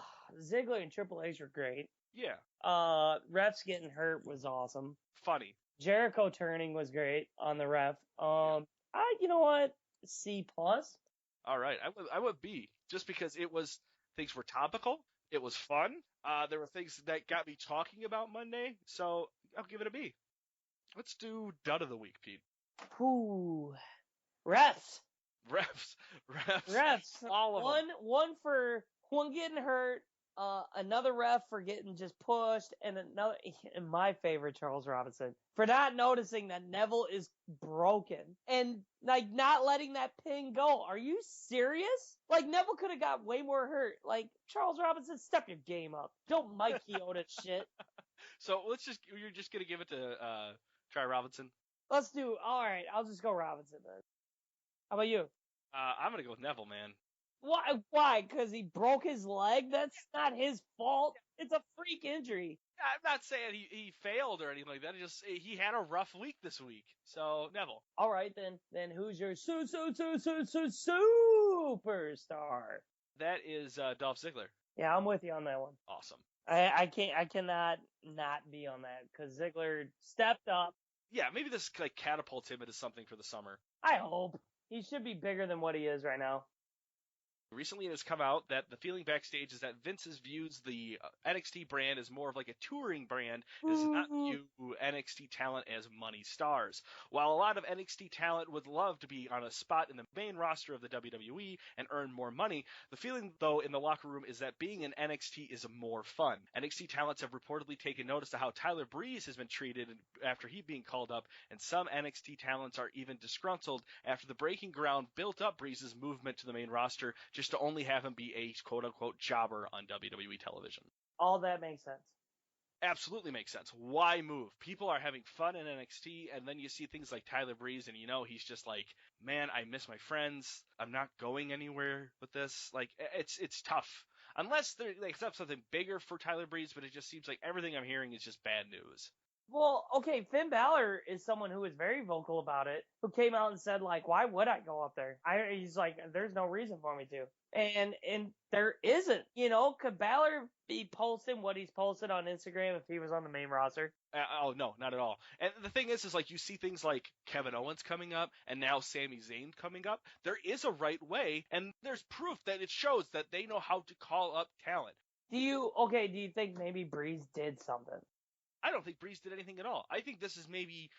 Ziggler and Triple H are great. Yeah. Refs getting hurt was awesome. Funny. Jericho turning was great on the ref. You know what? C+. All right, I would B, just because things were topical, it was fun, there were things that got me talking about Monday, so I'll give it a B. Let's do dud of the week, Pete. Ooh, refs. Refs. All of them. One getting hurt, another ref for getting just pushed, and my favorite, Charles Robinson, for not noticing that Neville is broken and like not letting that pin go. Are you serious? Like, Neville could have got way more hurt. Like, Charles Robinson, step your game up. Don't Mike Chioda shit. So you're just gonna give it to try Robinson? Let's do. All right, I'll just go Robinson then. How about you? I'm gonna go with Neville, man. Why? Why? Because he broke his leg? That's not his fault. It's a freak injury. I'm not saying he failed or anything like that. He had a rough week this week. So, Neville. All right, then who's your superstar? That is Dolph Ziggler. Yeah, I'm with you on that one. Awesome. I cannot not be on that because Ziggler stepped up. Yeah, maybe this like catapults him into something for the summer. I hope. He should be bigger than what he is right now. Recently, it has come out that the feeling backstage is that Vince views the NXT brand as more of like a touring brand. It does not view NXT talent as money stars. While a lot of NXT talent would love to be on a spot in the main roster of the WWE and earn more money, the feeling, though, in the locker room is that being in NXT is more fun. NXT talents have reportedly taken notice of how Tyler Breeze has been treated after he being called up, and some NXT talents are even disgruntled after the breaking ground built up Breeze's movement to the main roster just to only have him be a quote-unquote jobber on WWE television. All that makes sense. Absolutely makes sense. Why move? People are having fun in NXT, and then you see things like Tyler Breeze, and he's just like, man, I miss my friends. I'm not going anywhere with this. Like, it's tough. Unless they accept something bigger for Tyler Breeze, but it just seems like everything I'm hearing is just bad news. Well, okay, Finn Balor is someone who is very vocal about it, who came out and said, like, why would I go up there? He's like, there's no reason for me to. And there isn't. Could Balor be posting what he's posted on Instagram if he was on the main roster? Oh, no, not at all. And the thing is like you see things like Kevin Owens coming up and now Sami Zayn coming up. There is a right way, and there's proof that it shows that they know how to call up talent. Do you think maybe Breeze did something? I don't think Breeze did anything at all. I think this is maybe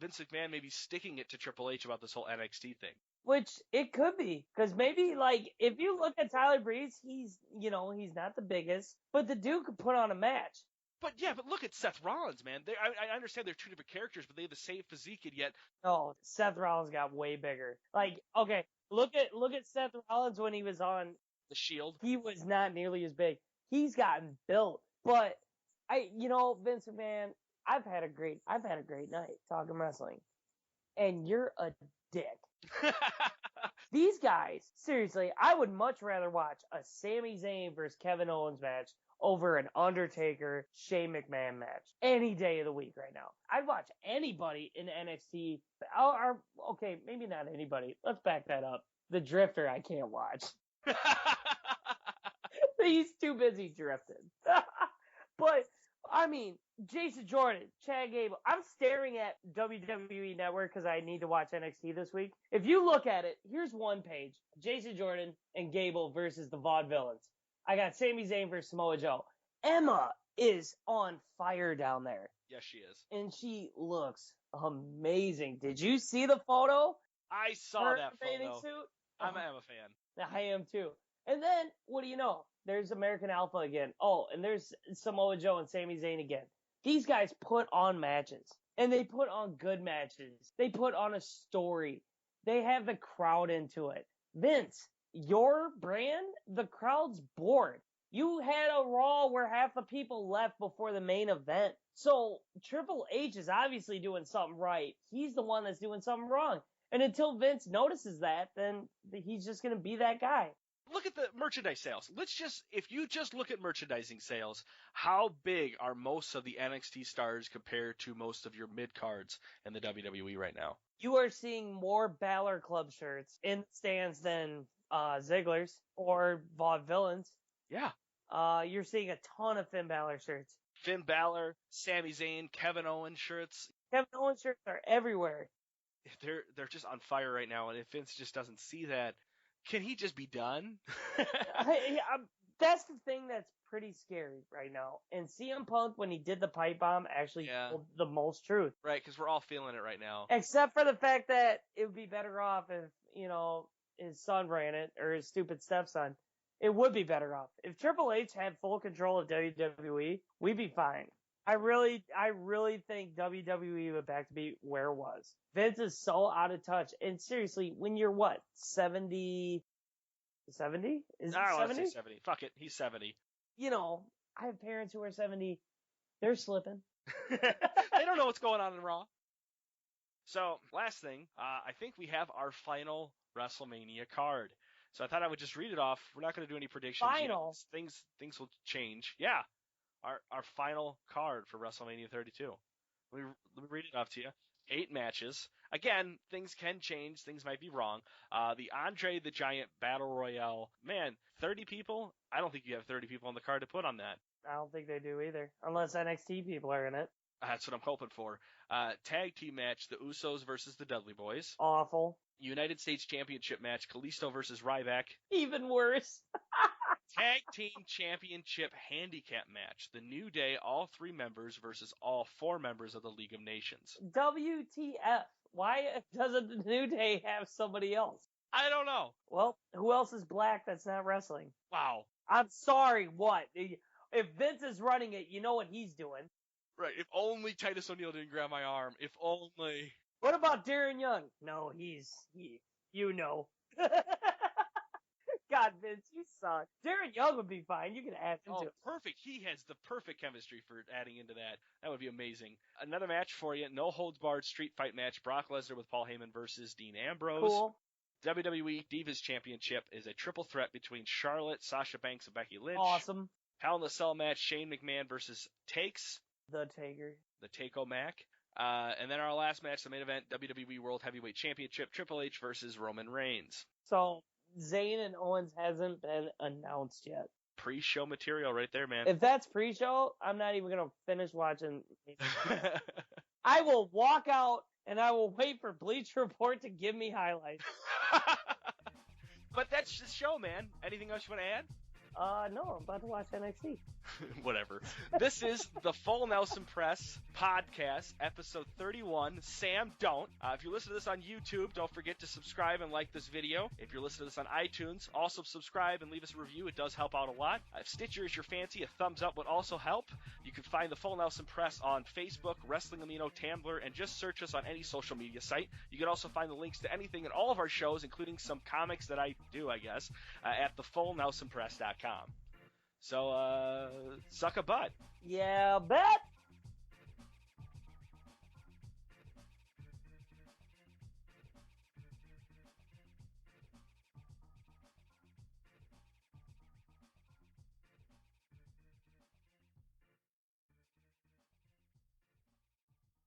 Vince McMahon maybe sticking it to Triple H about this whole NXT thing. Which it could be, because maybe like if you look at Tyler Breeze, he's not the biggest, but the dude could put on a match. But look at Seth Rollins, man. I understand they're two different characters, but they have the same physique, and yet. Oh, Seth Rollins got way bigger. Like, okay, look at Seth Rollins when he was on the Shield. He was not nearly as big. He's gotten built, but Vince McMahon, I've had a great night talking wrestling, and you're a dick. These guys, seriously, I would much rather watch a Sami Zayn versus Kevin Owens match over an Undertaker Shane McMahon match any day of the week right now. I'd watch anybody in NXT. Okay, maybe not anybody. Let's back that up. The Drifter, I can't watch. He's too busy drifting. But I mean, Jason Jordan, Chad Gable. I'm staring at WWE Network because I need to watch NXT this week. If you look at it, here's one page. Jason Jordan and Gable versus the Vaudevillains. I got Sami Zayn versus Samoa Joe. Emma is on fire down there. Yes, she is. And she looks amazing. Did you see the photo? I saw that photo. Suit? I'm an Emma fan. I am too. And then, what do you know? There's American Alpha again. Oh, and there's Samoa Joe and Sami Zayn again. These guys put on matches. And they put on good matches. They put on a story. They have the crowd into it. Vince, your brand, the crowd's bored. You had a Raw where half the people left before the main event. So Triple H is obviously doing something right. He's the one that's doing something wrong. And until Vince notices that, then he's just going to be that guy. Look at the merchandise sales. If you just look at merchandising sales, how big are most of the NXT stars compared to most of your mid-cards in the WWE right now? You are seeing more Balor Club shirts in the stands than Ziggler's or Vaudevillains. Yeah. You're seeing a ton of Finn Balor shirts. Finn Balor, Sami Zayn, Kevin Owens shirts. Kevin Owens shirts are everywhere. They're just on fire right now, and if Vince just doesn't see that, can he just be done? That's the thing that's pretty scary right now. And CM Punk, when he did the pipe bomb, actually told the most truth. Right, because we're all feeling it right now. Except for the fact that it would be better off if, his son ran it, or his stupid stepson. It would be better off. If Triple H had full control of WWE, we'd be fine. I really think WWE would back to be where it was. Vince is so out of touch. And seriously, when you're what, 70? 70? Is it 70? I want to say 70. Fuck it, he's 70. I have parents who are 70. They're slipping. They don't know what's going on in Raw. So, last thing, I think we have our final WrestleMania card. So I thought I would just read it off. We're not going to do any predictions. Final. Things will change. Yeah. Our final card for WrestleMania 32. Let me read it off to you. 8 matches. Again, things can change. Things might be wrong. The Andre the Giant Battle Royale. Man, 30 people? I don't think you have 30 people on the card to put on that. I don't think they do either, unless NXT people are in it. That's what I'm hoping for. Tag team match, the Usos versus the Dudley Boys. Awful. United States Championship match, Kalisto versus Ryback. Even worse. Tag team championship handicap match, the New Day, all 3 members versus all 4 members of the League of Nations. WTF? Why doesn't the New Day have somebody else? I don't know. Well, who else is black that's not wrestling? Wow. I'm sorry, what? If Vince is running it, you know what he's doing. Right, if only Titus O'Neil didn't grab my arm. If only. What about Darren Young? No, you know. God, Vince, you suck. Darren Young would be fine. You can add him to it. Perfect. He has the perfect chemistry for adding into that. That would be amazing. Another match for you. No holds barred street fight match. Brock Lesnar with Paul Heyman versus Dean Ambrose. Cool. WWE Divas Championship is a triple threat between Charlotte, Sasha Banks, and Becky Lynch. Awesome. Hell in a Cell match. Shane McMahon versus Takes. The Taker. The Take-O-Mac. And then our last match, the main event, WWE World Heavyweight Championship, Triple H versus Roman Reigns. So, Zayn and Owens hasn't been announced yet. Pre-show material right there, man. If that's pre-show, I'm not even going to finish watching. I will walk out and I will wait for Bleacher Report to give me highlights. But that's the show, man. Anything else you want to add? No, I'm about to watch NXT. Whatever. This is the Full Nelson Press podcast, episode 31. Sam, don't. If you listen to this on YouTube, don't forget to subscribe and like this video. If you're listening to this on iTunes, also subscribe and leave us a review. It does help out a lot. If Stitcher is your fancy, a thumbs up would also help. You can find the Full Nelson Press on Facebook, Wrestling Amino, Tumblr, and just search us on any social media site. You can also find the links to anything in all of our shows, including some comics that I do, I guess, at thefullnelsonpress.com. So, suck a butt. Yeah, bet.